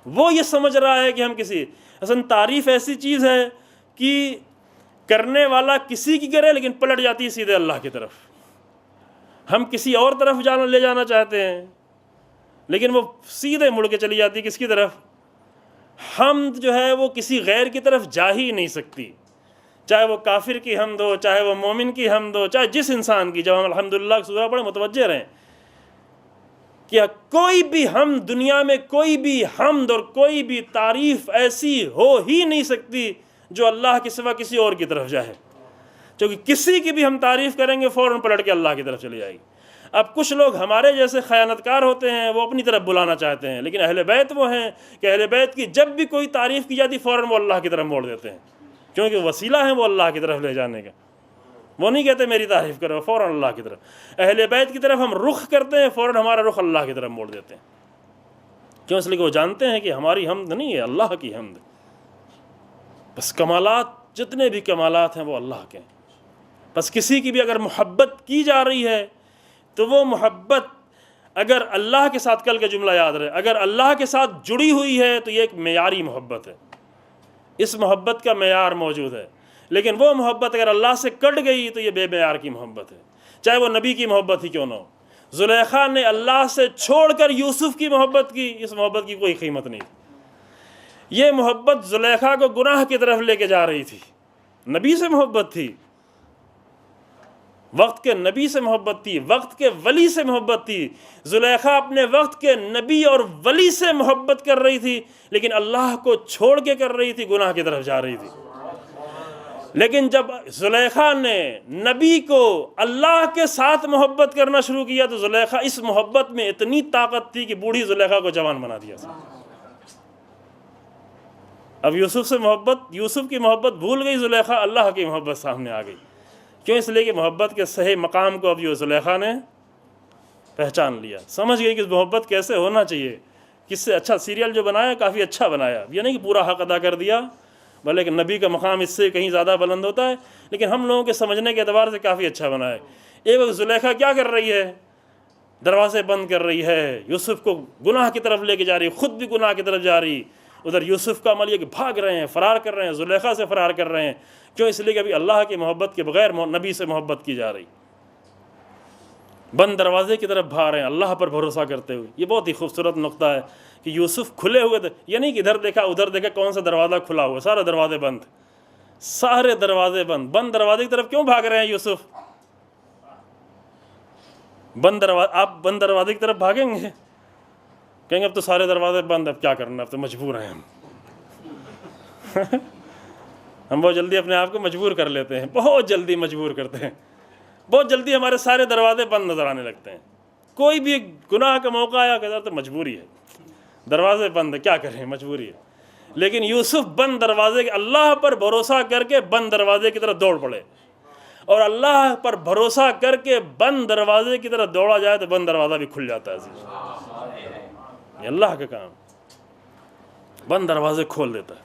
وہ یہ سمجھ رہا ہے کہ ہم کسی، اصل تعریف ایسی چیز ہے کہ کرنے والا کسی کی کرے لیکن پلٹ جاتی ہے سیدھے اللہ کی طرف۔ ہم کسی اور طرف لے جانا چاہتے ہیں لیکن وہ سیدھے مڑ کے چلی جاتی ہے کس کی طرف؟ حمد جو ہے وہ کسی غیر کی طرف جا ہی نہیں سکتی، چاہے وہ کافر کی حمد ہو، چاہے وہ مومن کی حمد ہو، چاہے جس انسان کی۔ جب ہم الحمدللہ کی سورہ پڑھیں متوجہ رہیں کہ کوئی بھی حمد، دنیا میں کوئی بھی حمد اور کوئی بھی تعریف ایسی ہو ہی نہیں سکتی جو اللہ کے سوا کسی اور کی طرف جائے، کیونکہ کسی کی بھی ہم تعریف کریں گے فوراً پلٹ کے اللہ کی طرف چلی جائے گی۔ اب کچھ لوگ ہمارے جیسے خیانت کار ہوتے ہیں، وہ اپنی طرف بلانا چاہتے ہیں، لیکن اہل بیت وہ ہیں کہ اہل بیت کی جب بھی کوئی تعریف کی جاتی فوراً وہ اللہ کی طرف موڑ دیتے ہیں، کیونکہ وسیلہ ہیں وہ اللہ کی طرف لے جانے کا۔ وہ نہیں کہتے میری تعریف کرو، فوراً اللہ کی طرف۔ اہل بیت کی طرف ہم رخ کرتے ہیں، فوراً ہمارا رخ اللہ کی طرف موڑ دیتے ہیں۔ کیوں؟ اس لیے کہ وہ جانتے ہیں کہ ہماری حمد نہیں ہے، اللہ کی حمد۔ بس کمالات، جتنے بھی کمالات ہیں وہ اللہ کے ہیں۔ بس کسی کی بھی اگر محبت کی جا رہی ہے تو وہ محبت اگر اللہ کے ساتھ، کل کا جملہ یاد رہے، اگر اللہ کے ساتھ جڑی ہوئی ہے تو یہ ایک معیاری محبت ہے، اس محبت کا معیار موجود ہے۔ لیکن وہ محبت اگر اللہ سے کٹ گئی تو یہ بے معیار کی محبت ہے، چاہے وہ نبی کی محبت ہی کیوں نہ ہو۔ زلیخا نے اللہ سے چھوڑ کر یوسف کی محبت کی، اس محبت کی کوئی قیمت نہیں تھی۔ یہ محبت زلیخا کو گناہ کی طرف لے کے جا رہی تھی۔ نبی سے محبت تھی، وقت کے نبی سے محبت تھی، وقت کے ولی سے محبت تھی۔ زلیخا اپنے وقت کے نبی اور ولی سے محبت کر رہی تھی لیکن اللہ کو چھوڑ کے کر رہی تھی، گناہ کی طرف جا رہی تھی۔ لیکن جب زلیخا نے نبی کو اللہ کے ساتھ محبت کرنا شروع کیا تو زلیخا اس محبت میں اتنی طاقت تھی کہ بوڑھی زلیخا کو جوان بنا دیا۔ اب یوسف سے محبت، یوسف کی محبت بھول گئی زلیخا، اللہ کی محبت سامنے آ گئی۔ کیوں؟ اس لیے کہ محبت کے صحیح مقام کو اب یہ زلیخا نے پہچان لیا، سمجھ گئی کہ محبت کیسے ہونا چاہیے۔ کس سے اچھا سیریل جو بنایا کافی اچھا بنایا، یہ نہیں کہ پورا حق ادا کر دیا، بلکہ نبی کا مقام اس سے کہیں زیادہ بلند ہوتا ہے، لیکن ہم لوگوں کے سمجھنے کے اعتبار سے کافی اچھا بنا ہے۔ ایک وقت زلیخا کیا کر رہی ہے؟ دروازے بند کر رہی ہے، یوسف کو گناہ کی طرف لے کے جا رہی، خود بھی گناہ کی طرف جا رہی۔ ادھر یوسف کا عمل یہ کہ بھاگ رہے ہیں، فرار کر رہے ہیں، زلیخا سے فرار کر رہے ہیں۔ کیوں؟ اس لیے کہ ابھی اللہ کی محبت کے بغیر نبی سے محبت کی جا رہی۔ بند دروازے کی طرف بھاگ رہے ہیں اللہ پر بھروسہ کرتے ہوئے. یہ بہت ہی خوبصورت نقطہ ہے کہ یوسف کھلے ہوئے تھے، یہ نہیں کہ ادھر دیکھا ادھر دیکھا کون سا دروازہ کھلا ہوا، سارے دروازے بند، سارے دروازے بند. بند دروازے کی طرف کیوں بھاگ رہے ہیں یوسف؟ آپ بند دروازے کی طرف بھاگیں گے؟ کہیں گے اب تو سارے دروازے بند، اب کیا کرنا، اب تو مجبور ہیں ہم بہت جلدی اپنے آپ کو مجبور کر لیتے ہیں، بہت جلدی مجبور کرتے ہیں، بہت جلدی ہمارے سارے دروازے بند نظر آنے لگتے ہیں. کوئی بھی گناہ کا موقع آیا کہ تو مجبوری ہے، دروازے بند ہے، کیا کریں، مجبوری ہے. لیکن یوسف بند دروازے کے، اللہ پر بھروسہ کر کے بند دروازے کی طرف دوڑ پڑے. اور اللہ پر بھروسہ کر کے بند دروازے کی طرف دوڑا جائے تو بند دروازہ بھی کھل جاتا ہے. یہ اللہ کا کام، بند دروازے کھول دیتا ہے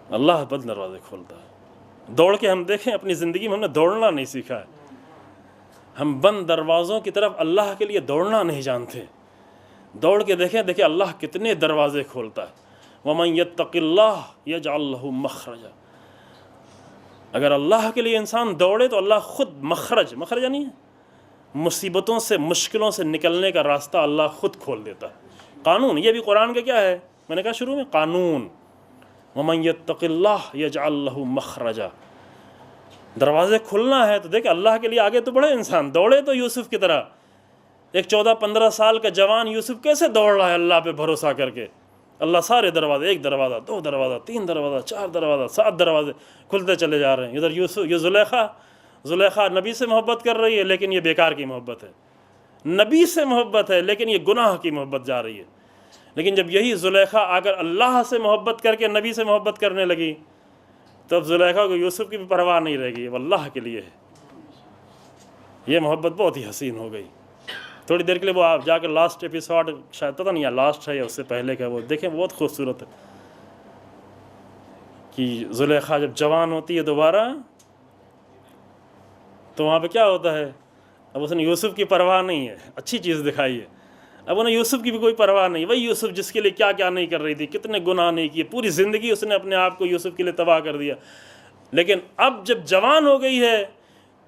اللہ، بند دروازے کھولتا ہے. دوڑ کے ہم دیکھیں اپنی زندگی میں ہم نے دوڑنا نہیں سیکھا ہے، ہم بند دروازوں کی طرف اللہ کے لیے دوڑنا نہیں جانتے. دوڑ کے دیکھیں اللہ کتنے دروازے کھولتا ہے. وَمَن يَتَّقِ اللَّهَ يَجْعَلْ لَهُ مَخْرَجًا. اگر اللہ کے لیے انسان دوڑے تو اللہ خود مخرج یعنی مصیبتوں سے، مشکلوں سے نکلنے کا راستہ اللہ خود کھول دیتا ہے. قانون، یہ بھی قرآن کا کیا ہے، میں نے کہا شروع میں قانون. وَمَن يَتَّقِ اللَّهَ يَجْعَلْ لَهُ مَخْرَجًا. دروازے کھلنا ہے تو دیکھ اللہ کے لیے آگے تو بڑھے انسان، دوڑے تو یوسف کی طرح. ایک 14-15 سال کا جوان یوسف کیسے دوڑ رہا ہے اللہ پہ بھروسہ کر کے. اللہ سارے دروازے، 1 دروازہ 2 دروازہ 3 دروازہ 4 دروازہ 7 دروازے کھلتے چلے جا رہے ہیں. ادھر یوسف، یہ زلیخا نبی سے محبت کر رہی ہے لیکن یہ بیکار کی محبت ہے، نبی سے محبت ہے لیکن یہ گناہ کی محبت جا رہی ہے. لیکن جب یہی زلیخا آ کر اللہ سے محبت کر کے نبی سے محبت کرنے لگی تو اب زلیخا کو یوسف کی بھی پرواہ نہیں رہ گئی، وہ اللہ کے لیے ہے. یہ محبت بہت ہی حسین ہو گئی. تھوڑی دیر کے لیے وہ آپ جا کے لاسٹ ایپیسوڈ، شاید پتہ نہیں لاسٹ ہے یا اس سے پہلے کا، وہ دیکھیں بہت خوبصورت ہے کہ زلیخا جب جوان ہوتی ہے دوبارہ تو وہاں پہ کیا ہوتا ہے، اب اس نے یوسف کی پرواہ نہیں ہے، اچھی چیز دکھائی ہے. اب انہیں یوسف کی بھی کوئی پرواہ نہیں، وہی یوسف جس کے لیے کیا کیا نہیں کر رہی تھی، کتنے گناہ نہیں کیے، پوری زندگی اس نے اپنے آپ کو یوسف کے لیے تباہ کر دیا. لیکن اب جب جوان ہو گئی ہے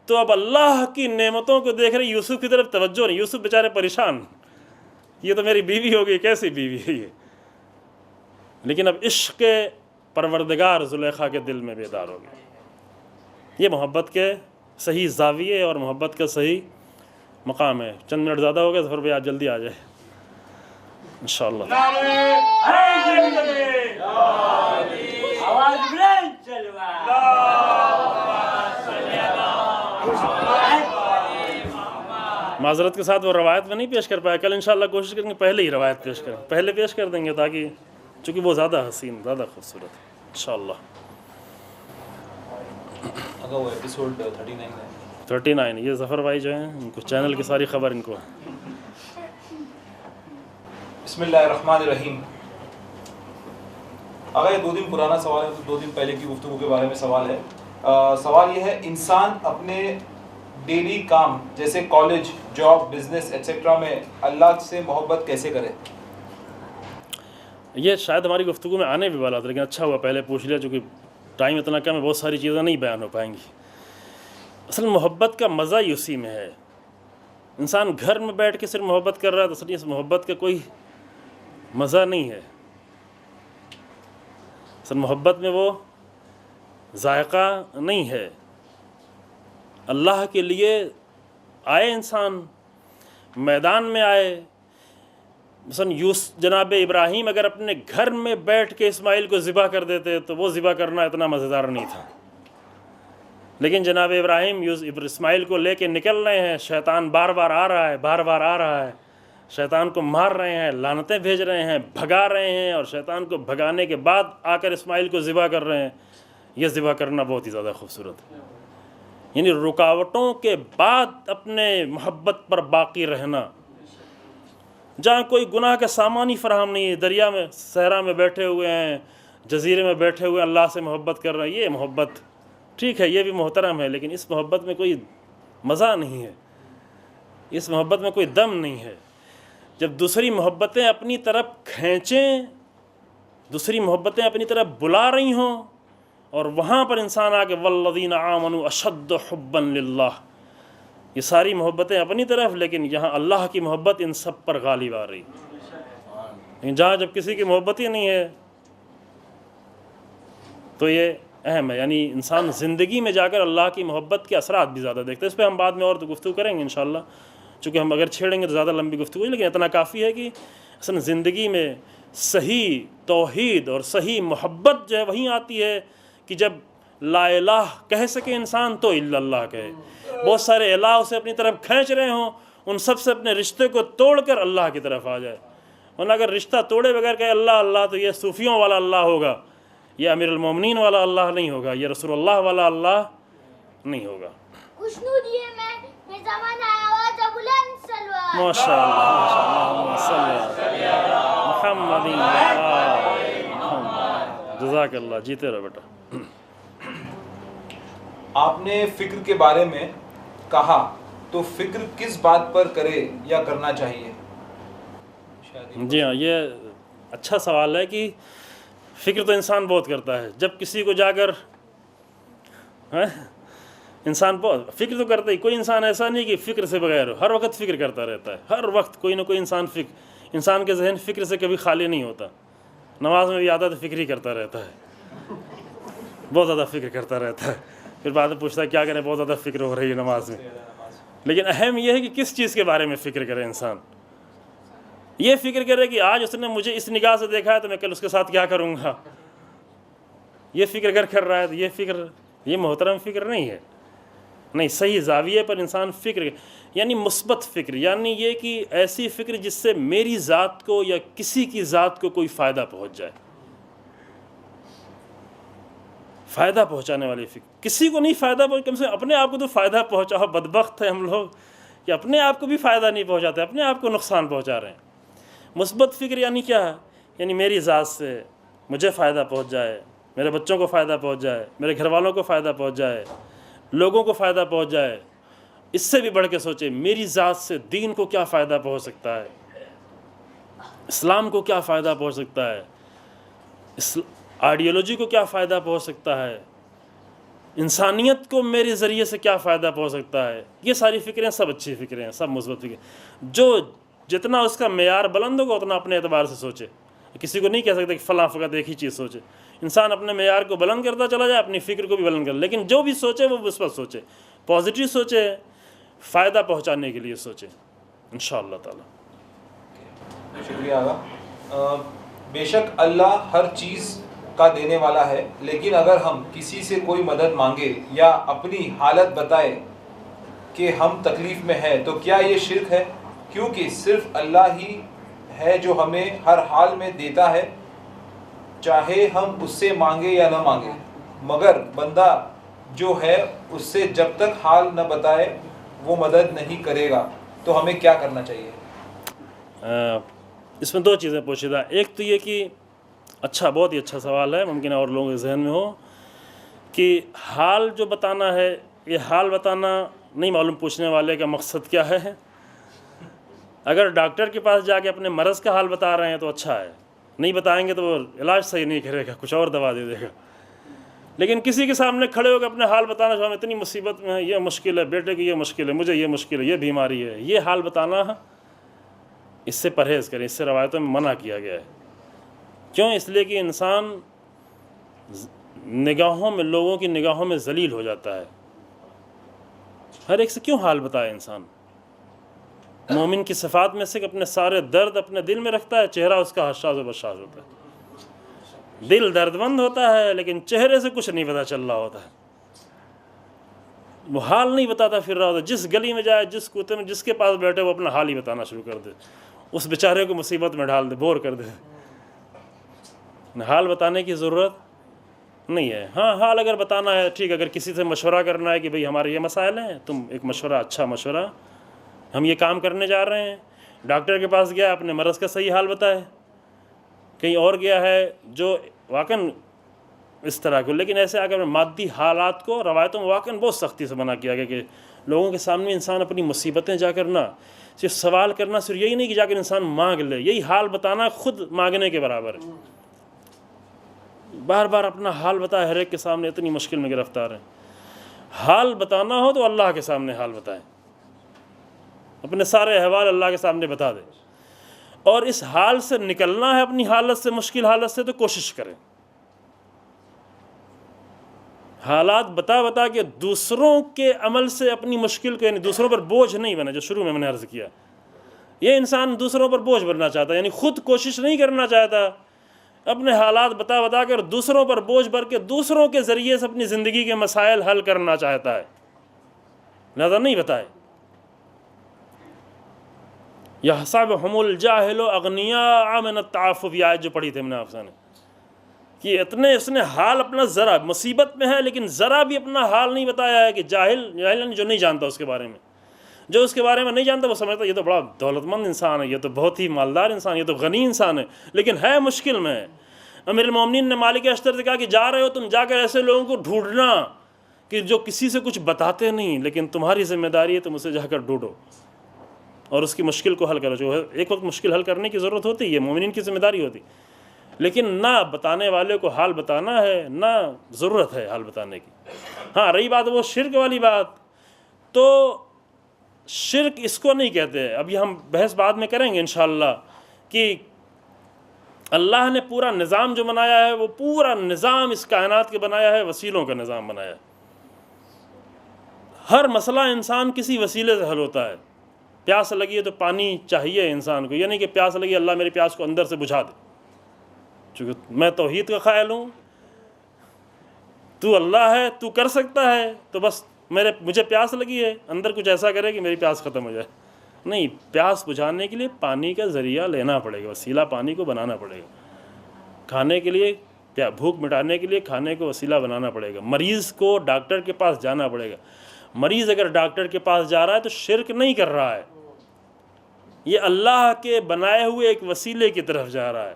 تو اب اللہ کی نعمتوں کو دیکھ رہی، یوسف کی طرف توجہ نہیں. یوسف بیچارے پریشان، یہ تو میری بیوی ہو گئی، کیسی بیوی ہے یہ. لیکن اب عشق پروردگار زلیخا کے دل میں بیدار ہو گیا. یہ محبت کے صحیح زاویے اور محبت کا صحیح مقام ہے. چند منٹ زیادہ ہو گئے، ظفر بھائی آپ جلدی آ جائے انشاءاللہ. معذرت کے ساتھ وہ روایت میں نہیں پیش کر پایا، کل انشاءاللہ کوشش کریں گے پہلے ہی روایت پیش کریں، پہلے پیش کر دیں گے تاکہ چونکہ وہ زیادہ حسین، زیادہ خوبصورت ہے انشاءاللہ. اگر وہ ایپیسوڈ 39 یہ ظفر بھائی جو ہیں ان کو چینل کی ساری خبر ان کو. بسم اللہ الرحمن الرحیم. اگر یہ 2 دن پرانا سوال ہے تو 2 دن پہلے کی گفتگو کے بارے میں سوال ہے. سوال یہ ہے، انسان اپنے ڈیلی کام جیسے کالج، جاب، بزنس ایٹسٹرا میں اللہ سے محبت کیسے کرے؟ یہ شاید ہماری گفتگو میں آنے بھی والا تھا لیکن اچھا ہوا پہلے پوچھ لیا، چونکہ ٹائم اتنا کم ہے، بہت ساری چیزیں نہیں بیان ہو پائیں گی. اصل محبت کا مزہ ہی اسی میں ہے. انسان گھر میں بیٹھ کے صرف محبت کر رہا ہے تو اصل اس محبت کا کوئی مزہ نہیں ہے. اصل محبت میں وہ ذائقہ نہیں ہے. اللہ کے لیے آئے انسان، میدان میں آئے. مثلا جناب ابراہیم اگر اپنے گھر میں بیٹھ کے اسماعیل کو ذبح کر دیتے تو وہ ذبح کرنا اتنا مزیدار نہیں تھا. لیکن جناب ابراہیم اسماعیل کو لے کے نکل رہے ہیں، شیطان بار بار آ رہا ہے، شیطان کو مار رہے ہیں، لعنتیں بھیج رہے ہیں، بھگا رہے ہیں، اور شیطان کو بھگانے کے بعد آ کر اسماعیل کو ذبح کر رہے ہیں. یہ ذبح کرنا بہت ہی زیادہ خوبصورت ہے. یعنی رکاوٹوں کے بعد اپنے محبت پر باقی رہنا. جہاں کوئی گناہ کا سامان ہی فراہم نہیں ہے، دریا میں، صحرا میں بیٹھے ہوئے ہیں، جزیرے میں بیٹھے ہوئے اللہ سے محبت کر رہے ہیں، یہ محبت ٹھیک ہے، یہ بھی محترم ہے، لیکن اس محبت میں کوئی مزہ نہیں ہے، اس محبت میں کوئی دم نہیں ہے. جب دوسری محبتیں اپنی طرف کھینچیں، دوسری محبتیں اپنی طرف بلا رہی ہوں، اور وہاں پر انسان آ کے والذین آمنوا اشد حبا للہ، یہ ساری محبتیں اپنی طرف، لیکن یہاں اللہ کی محبت ان سب پر غالب آ رہی. لیکن جہاں جب کسی کی محبت ہی نہیں ہے تو یہ اہم ہے. یعنی انسان زندگی میں جا کر اللہ کی محبت کے اثرات بھی زیادہ دیکھتے ہیں. اس پہ ہم بعد میں اور تو گفتگو کریں گے انشاءاللہ، چونکہ ہم اگر چھیڑیں گے تو زیادہ لمبی گفتگو ہے، لیکن اتنا کافی ہے کہ اصل زندگی میں صحیح توحید اور صحیح محبت جو ہے وہیں آتی ہے کہ جب لا الہ کہہ سکے انسان تو الا اللہ کہے. بہت سارے الہ اسے اپنی طرف کھینچ رہے ہوں، ان سب سے اپنے رشتے کو توڑ کر اللہ کی طرف آ جائے. ورنہ اگر رشتہ توڑے بغیر کہے اللہ اللہ تو یہ صوفیوں والا اللہ ہوگا، یہ امیر المومنین والا اللہ نہیں ہوگا، یہ رسول اللہ والا اللہ نہیں ہوگا. ماشاء اللہ محمد جزاک اللہ. جیتے رہو بیٹا. آپ نے فکر کے بارے میں کہا تو فکر کس بات پر کرے یا کرنا چاہیے؟ جی ہاں، یہ اچھا سوال ہے کہ فکر تو انسان بہت کرتا ہے. جب کسی کو جا کر انسان بہت فکر تو کرتا ہی. کوئی انسان ایسا نہیں کہ فکر سے بغیر ہو، ہر وقت فکر کرتا رہتا ہے. ہر وقت کوئی نہ کوئی انسان کے ذہن فکر سے کبھی خالی نہیں ہوتا. نماز میں بھی آتا تو فکر ہی کرتا رہتا ہے، بہت زیادہ فکر کرتا رہتا ہے. پھر بعد میں پوچھتا ہے کیا کریں، بہت زیادہ فکر ہو رہی ہے نماز میں. لیکن اہم یہ ہے کہ کس چیز کے بارے میں فکر کرے انسان. یہ فکر کرے کہ آج اس نے مجھے اس نگاہ سے دیکھا ہے تو میں کل اس کے ساتھ کیا کروں گا. یہ فکر کر رہا ہے تو یہ محترم فکر نہیں ہے. نہیں، صحیح زاویے پر انسان فکر، یعنی مثبت فکر، یعنی یہ کہ ایسی فکر جس سے میری ذات کو یا کسی کی ذات کو کوئی فائدہ پہنچ جائے. فائدہ پہنچانے والی فکر. کسی کو نہیں فائدہ کم سے کم اپنے آپ کو تو فائدہ پہنچاؤ. بدبخت ہے ہم لوگ کہ اپنے آپ کو بھی فائدہ نہیں پہنچاتے، اپنے آپ کو نقصان پہنچا رہے ہیں. مثبت فکر یعنی کیا ہے؟ یعنی میری ذات سے مجھے فائدہ پہنچ جائے، میرے بچوں کو فائدہ پہنچ جائے، میرے گھر والوں کو فائدہ پہنچ جائے، لوگوں کو فائدہ پہنچ جائے. اس سے بھی بڑھ کے سوچے میری ذات سے دین کو کیا فائدہ پہنچ سکتا ہے، اسلام کو کیا فائدہ پہنچ سکتا ہے، آئیڈیالوجی کو کیا فائدہ پہنچ سکتا ہے، انسانیت کو میرے ذریعے سے کیا فائدہ پہنچ سکتا ہے. یہ ساری فکریں سب اچھی فکریں ہیں، سب مثبت فکریں. جو جتنا اس کا معیار بلند ہوگا اتنا اپنے اعتبار سے سوچے. کسی کو نہیں کہہ سکتے کہ فلاں فقط ایک ہی چیز سوچے. انسان اپنے معیار کو بلند کرتا چلا جائے، اپنی فکر کو بھی بلند کر، لیکن جو بھی سوچے وہ مثبت سوچے، پازیٹیو سوچے، فائدہ پہنچانے کے لیے سوچے انشاءاللہ تعالی. شکریہ آغا. بے شک اللہ ہر چیز کا دینے والا ہے، لیکن اگر ہم کسی سے کوئی مدد مانگے یا اپنی حالت بتائے کہ ہم تکلیف میں ہیں تو کیا یہ شرک ہے؟ کیونکہ صرف اللہ ہی ہے جو ہمیں ہر حال میں دیتا ہے، چاہے ہم اس سے مانگے یا نہ مانگے. مگر بندہ جو ہے اس سے جب تک حال نہ بتائے وہ مدد نہیں کرے گا. تو ہمیں کیا کرنا چاہیے؟ اس میں دو چیزیں پوشیدہ. ایک تو یہ کہ بہت ہی اچھا سوال ہے، ممکن ہے اور لوگوں کے ذہن میں ہو کہ حال جو بتانا ہے، یہ حال بتانا نہیں معلوم پوچھنے والے کا مقصد کیا ہے. اگر ڈاکٹر کے پاس جا کے اپنے مرض کا حال بتا رہے ہیں تو اچھا ہے، نہیں بتائیں گے تو وہ علاج صحیح نہیں کرے گا، کچھ اور دوا دے دے گا. لیکن کسی کے سامنے کھڑے ہو کے اپنے حال بتانا، جو ہم اتنی مصیبت میں ہیں، یہ مشکل ہے، بیٹے کی یہ مشکل ہے، مجھے یہ مشکل ہے، یہ بیماری ہے، یہ حال بتانا، اس سے پرہیز کریں. اس سے روایتوں میں منع کیا گیا ہے. کیوں؟ اس لیے کہ انسان نگاہوں میں، لوگوں کی نگاہوں میں ذلیل ہو جاتا ہے. ہر ایک سے کیوں حال بتائے انسان؟ مومن کی صفات میں سے کہ اپنے سارے درد اپنے دل میں رکھتا ہے، چہرہ اس کا حشاش و بشاش ہوتا ہے. دل درد مند ہوتا ہے لیکن چہرے سے کچھ نہیں پتہ چل رہا ہوتا ہے. وہ حال نہیں بتاتا پھر رہا ہوتا. جس گلی میں جائے، جس کوتے میں، جس کے پاس بیٹھے، وہ اپنا حال ہی بتانا شروع کر دے، اس بیچارے کو مصیبت میں ڈال دے، بور کر دے. حال بتانے کی ضرورت نہیں ہے. ہاں، حال اگر بتانا ہے ٹھیک، اگر کسی سے مشورہ کرنا ہے کہ بھئی ہمارے یہ مسائل ہیں، تم ایک مشورہ، اچھا مشورہ، ہم یہ کام کرنے جا رہے ہیں. ڈاکٹر کے پاس گیا، اپنے مرض کا صحیح حال بتائے. کہیں اور گیا ہے جو واقعاً اس طرح کو، لیکن ایسے اگر مادی حالات کو روایتوں میں واقعاً بہت سختی سے منع کیا گیا کہ لوگوں کے سامنے انسان اپنی مصیبتیں جا کر نہ صرف سوال کرنا، صرف یہی نہیں کہ جا کر انسان مانگ لے، یہی حال بتانا خود مانگنے کے برابر ہے. بار بار اپنا حال بتائے، ہر ایک کے سامنے اتنی مشکل میں گرفتار ہیں. حال بتانا ہو تو اللہ کے سامنے حال بتائیں. اپنے سارے احوال اللہ کے سامنے بتا دے، اور اس حال سے نکلنا ہے، اپنی حالت سے، مشکل حالت سے، تو کوشش کریں حالات بتا کے دوسروں کے عمل سے اپنی مشکل کو، یعنی دوسروں پر بوجھ نہیں بنا، جو شروع میں نے عرض کیا، یہ انسان دوسروں پر بوجھ بننا چاہتا ہے، یعنی خود کوشش نہیں کرنا چاہتا، اپنے حالات بتا کر دوسروں پر بوجھ بھر کے دوسروں کے ذریعے سے اپنی زندگی کے مسائل حل کرنا چاہتا ہے، لہذا نہیں بتائے۔ یحسبهم الجاہل اغنیاء من التعفف، یہ آیت جو پڑھی تھی ہم نے آپ سے، کہ اس نے حال اپنا ذرا مصیبت میں ہے لیکن ذرا بھی اپنا حال نہیں بتایا ہے، کہ جاہل جو نہیں جانتا اس کے بارے میں، جو اس کے بارے میں نہیں جانتا وہ سمجھتا یہ تو بڑا دولت مند انسان ہے، یہ تو بہت ہی مالدار انسان، یہ تو غنی انسان ہے، لیکن ہے مشکل میں۔ امیر المومنین نے مالک اشتر سے کہا کہ جا رہے ہو تم، جا کر ایسے لوگوں کو ڈھونڈنا کہ جو کسی سے کچھ بتاتے نہیں، لیکن تمہاری ذمہ داری ہے تم اسے جا کر ڈھونڈو اور اس کی مشکل کو حل کرو۔ جو ہے ایک وقت مشکل حل کرنے کی ضرورت ہوتی ہے، مومنین کی ذمہ داری ہوتی، لیکن نہ بتانے والے کو حال بتانا ہے، نہ ضرورت ہے حال بتانے کی۔ ہاں رہی بات وہ شرک والی بات، تو شرک اس کو نہیں کہتے، ابھی ہم بحث بعد میں کریں گے انشاءاللہ، کہ اللہ نے پورا نظام جو بنایا ہے، وہ پورا نظام اس کائنات کے بنایا ہے، وسیلوں کا نظام بنایا ہے۔ ہر مسئلہ انسان کسی وسیلے سے حل ہوتا ہے۔ پیاس لگی ہے تو پانی چاہیے انسان کو، یہ نہیں کہ پیاس لگی اللہ میری پیاس کو اندر سے بجھا دے، چونکہ میں توحید کا قائل ہوں، تو اللہ ہے، تو کر سکتا ہے، تو بس مجھے پیاس لگی ہے، اندر کچھ ایسا کرے کہ میری پیاس ختم ہو جائے۔ نہیں، پیاس بجھانے کے لیے پانی کا ذریعہ لینا پڑے گا، وسیلہ پانی کو بنانا پڑے گا۔ کھانے کے لیے، بھوک مٹانے کے لیے کھانے کو وسیلہ بنانا پڑے گا۔ مریض کو ڈاکٹر کے پاس جانا پڑے گا۔ مریض اگر ڈاکٹر کے پاس جا رہا ہے تو شرک نہیں کر رہا ہے، یہ اللہ کے بنائے ہوئے ایک وسیلے کی طرف جا رہا ہے۔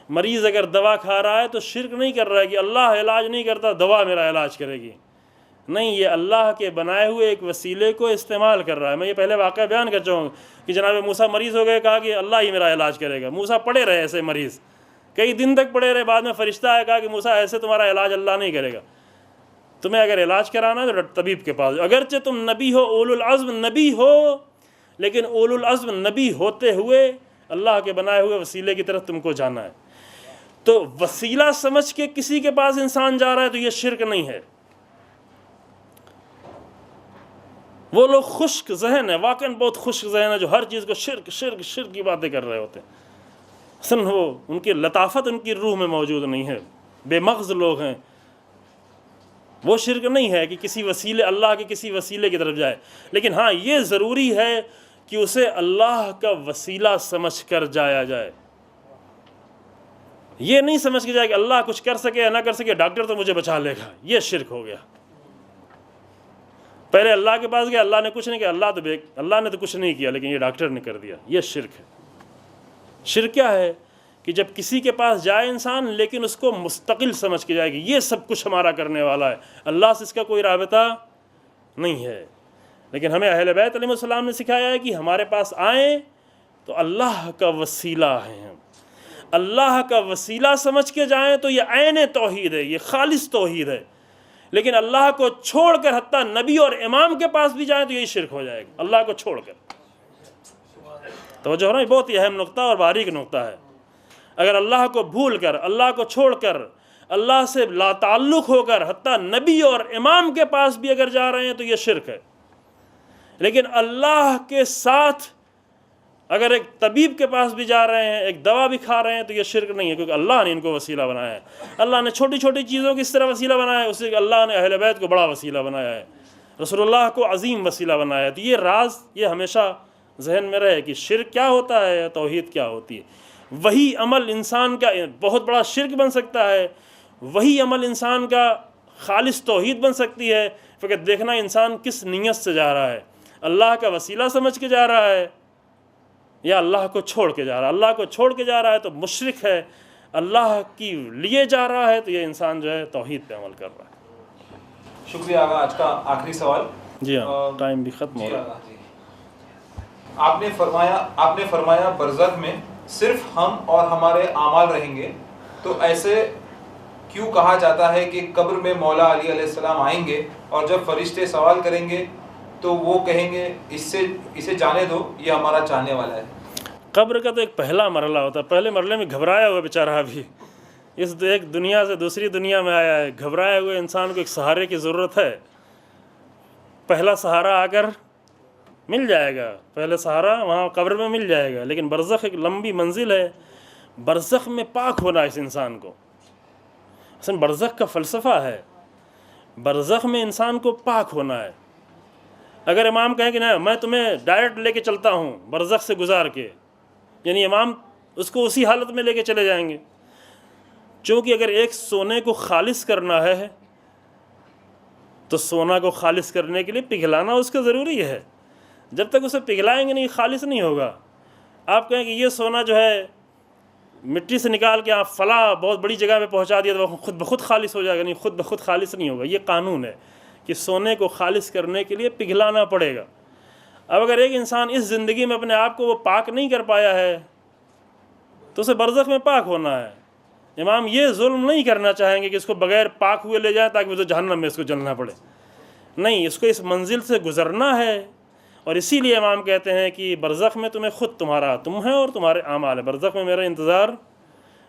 مریض اگر دوا کھا رہا ہے تو شرک نہیں کر رہا ہے کہ اللہ علاج نہیں کرتا، دوا میرا علاج کرے گی، نہیں، یہ اللہ کے بنائے ہوئے ایک وسیلے کو استعمال کر رہا ہے۔ میں یہ پہلے واقعہ بیان کر چاہوں کہ جناب موسیٰ مریض ہو گئے، کہا کہ اللہ ہی میرا علاج کرے گا۔ موسیٰ پڑے رہے ایسے مریض، کئی دن تک پڑے رہے، بعد میں فرشتہ آیا، کہا کہ موسیٰ ایسے تمہارا علاج اللہ نہیں کرے گا، تمہیں اگر علاج کرانا ہے تو طبیب کے پاس، اگرچہ تم نبی ہو، اولو العزم نبی ہو، لیکن اولو العزم نبی ہوتے ہوئے اللہ کے بنائے ہوئے وسیلے کی طرف تم کو جانا ہے۔ تو وسیلہ سمجھ کے کسی کے پاس انسان جا رہا ہے تو یہ شرک نہیں ہے۔ وہ لوگ خشک ذہن ہے، واقعاً بہت خشک ذہن ہے، جو ہر چیز کو شرک شرک شرک کی باتیں کر رہے ہوتے ہیں، اصل وہ ان کی لطافت ان کی روح میں موجود نہیں ہے، بے مغز لوگ ہیں۔ وہ شرک نہیں ہے کہ کسی وسیلے، اللہ کے کسی وسیلے کی طرف جائے، لیکن ہاں یہ ضروری ہے کہ اسے اللہ کا وسیلہ سمجھ کر جایا جائے۔ یہ نہیں سمجھ کے جائے کہ اللہ کچھ کر سکے یا نہ کر سکے، ڈاکٹر تو مجھے بچا لے گا، یہ شرک ہو گیا۔ پہلے اللہ کے پاس گیا، اللہ نے کچھ نہیں کیا، اللہ نے تو کچھ نہیں کیا لیکن یہ ڈاکٹر نے کر دیا، یہ شرک ہے۔ شرک کیا ہے کہ جب کسی کے پاس جائے انسان لیکن اس کو مستقل سمجھ کے جائے کہ یہ سب کچھ ہمارا کرنے والا ہے، اللہ سے اس کا کوئی رابطہ نہیں ہے۔ لیکن ہمیں اہل بیت علیہ السلام نے سکھایا ہے کہ ہمارے پاس آئیں تو اللہ کا وسیلہ ہیں، اللہ کا وسیلہ سمجھ کے جائیں تو یہ عین توحید ہے، یہ خالص توحید ہے۔ لیکن اللہ کو چھوڑ کر حتیٰ نبی اور امام کے پاس بھی جائیں تو یہی شرک ہو جائے گا، اللہ کو چھوڑ کر۔ توجہ ہو رہا ہے، بہت ہی اہم نقطہ اور باریک نقطہ ہے۔ اگر اللہ کو بھول کر، اللہ کو چھوڑ کر، اللہ سے لا تعلق ہو کر حتیٰ نبی اور امام کے پاس بھی اگر جا رہے ہیں تو یہ شرک ہے۔ لیکن اللہ کے ساتھ اگر ایک طبیب کے پاس بھی جا رہے ہیں، ایک دوا بھی کھا رہے ہیں تو یہ شرک نہیں ہے، کیونکہ اللہ نے ان کو وسیلہ بنایا ہے۔ اللہ نے چھوٹی چھوٹی چیزوں کی اس طرح وسیلہ بنایا ہے، اسے اللہ نے اہل بیت کو بڑا وسیلہ بنایا ہے، رسول اللہ کو عظیم وسیلہ بنایا ہے۔ تو یہ راز یہ ہمیشہ ذہن میں رہے کہ شرک کیا ہوتا ہے، توحید کیا ہوتی ہے۔ وہی عمل انسان کا بہت بڑا شرک بن سکتا ہے، وہی عمل انسان کا خالص توحید بن سکتی ہے، فقط دیکھنا انسان کس نیت سے جا رہا ہے، اللہ کا وسیلہ سمجھ کے جا رہا ہے یا اللہ کو چھوڑ کے جا رہا ہے۔ اللہ کو چھوڑ کے جا رہا ہے تو مشرک ہے، اللہ کی لیے جا رہا ہے تو یہ انسان جو ہے توحید پہ عمل کر رہا ہے۔ شکریہ آقا۔ آج کا آخری سوال، جی ہاں، ٹائم بھی ختم ہو رہا ہے۔ آپ نے فرمایا برزخ میں صرف ہم اور ہمارے اعمال رہیں گے، تو ایسے کیوں کہا جاتا ہے کہ قبر میں مولا علی علیہ السلام آئیں گے اور جب فرشتے سوال کریں گے تو وہ کہیں گے اسے جانے دو، یہ ہمارا چاہنے والا ہے۔ قبر کا تو ایک پہلا مرحلہ ہوتا ہے، پہلے مرحلے میں گھبرایا ہوا بیچارہ ابھی اس ایک دنیا سے دوسری دنیا میں آیا ہے، گھبرائے ہوئے انسان کو ایک سہارے کی ضرورت ہے۔ پہلا سہارا آ کر مل جائے گا، پہلے سہارا وہاں قبر میں مل جائے گا، لیکن برزخ ایک لمبی منزل ہے۔ برزخ میں پاک ہونا اس انسان کو، اصل برزخ کا فلسفہ ہے، برزخ میں انسان کو پاک ہونا ہے۔ اگر امام کہیں کہ نہیں میں تمہیں ڈائریکٹ لے کے چلتا ہوں برزخ سے گزار کے، یعنی امام اس کو اسی حالت میں لے کے چلے جائیں گے، چونکہ اگر ایک سونے کو خالص کرنا ہے تو سونا کو خالص کرنے کے لیے پگھلانا اس کا ضروری ہے۔ جب تک اسے پگھلائیں گے نہیں خالص نہیں ہوگا۔ آپ کہیں کہ یہ سونا جو ہے مٹی سے نکال کے آپ فلاں بہت بڑی جگہ پہ پہنچا دیا تو وہ خود بخود خالص ہو جائے گا، نہیں، خود بخود خالص نہیں ہوگا۔ یہ قانون ہے کہ سونے کو خالص کرنے کے لیے پگھلانا پڑے گا۔ اب اگر ایک انسان اس زندگی میں اپنے آپ کو وہ پاک نہیں کر پایا ہے تو اسے برزخ میں پاک ہونا ہے۔ امام یہ ظلم نہیں کرنا چاہیں گے کہ اس کو بغیر پاک ہوئے لے جائیں تاکہ وہ جہنم میں اس کو جلنا پڑے، نہیں، اس کو اس منزل سے گزرنا ہے۔ اور اسی لیے امام کہتے ہیں کہ برزخ میں تم ہے اور تمہارے اعمال ہے، برزخ میں میرا انتظار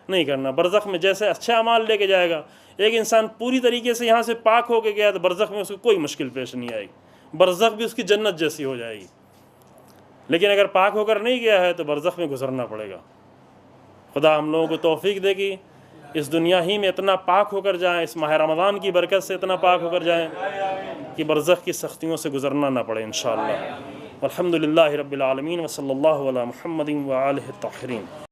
نہیں کرنا۔ برزخ میں جیسے اچھے اعمال لے کے جائے گا، ایک انسان پوری طریقے سے یہاں سے پاک ہو کے گیا تو برزخ میں اس کو کوئی مشکل پیش نہیں آئے گی، برزخ بھی اس کی جنت جیسی ہو جائے گی۔ لیکن اگر پاک ہو کر نہیں گیا ہے تو برزخ میں گزرنا پڑے گا۔ خدا ہم لوگوں کو توفیق دے گی اس دنیا ہی میں اتنا پاک ہو کر جائیں، اس ماہ رمضان کی برکت سے اتنا پاک ہو کر جائیں کہ برزخ کی سختیوں سے گزرنا نہ پڑے انشاءاللہ۔ والحمد للہ رب العالمین وصلی اللہ علی محمد وآلہ الطاہرین۔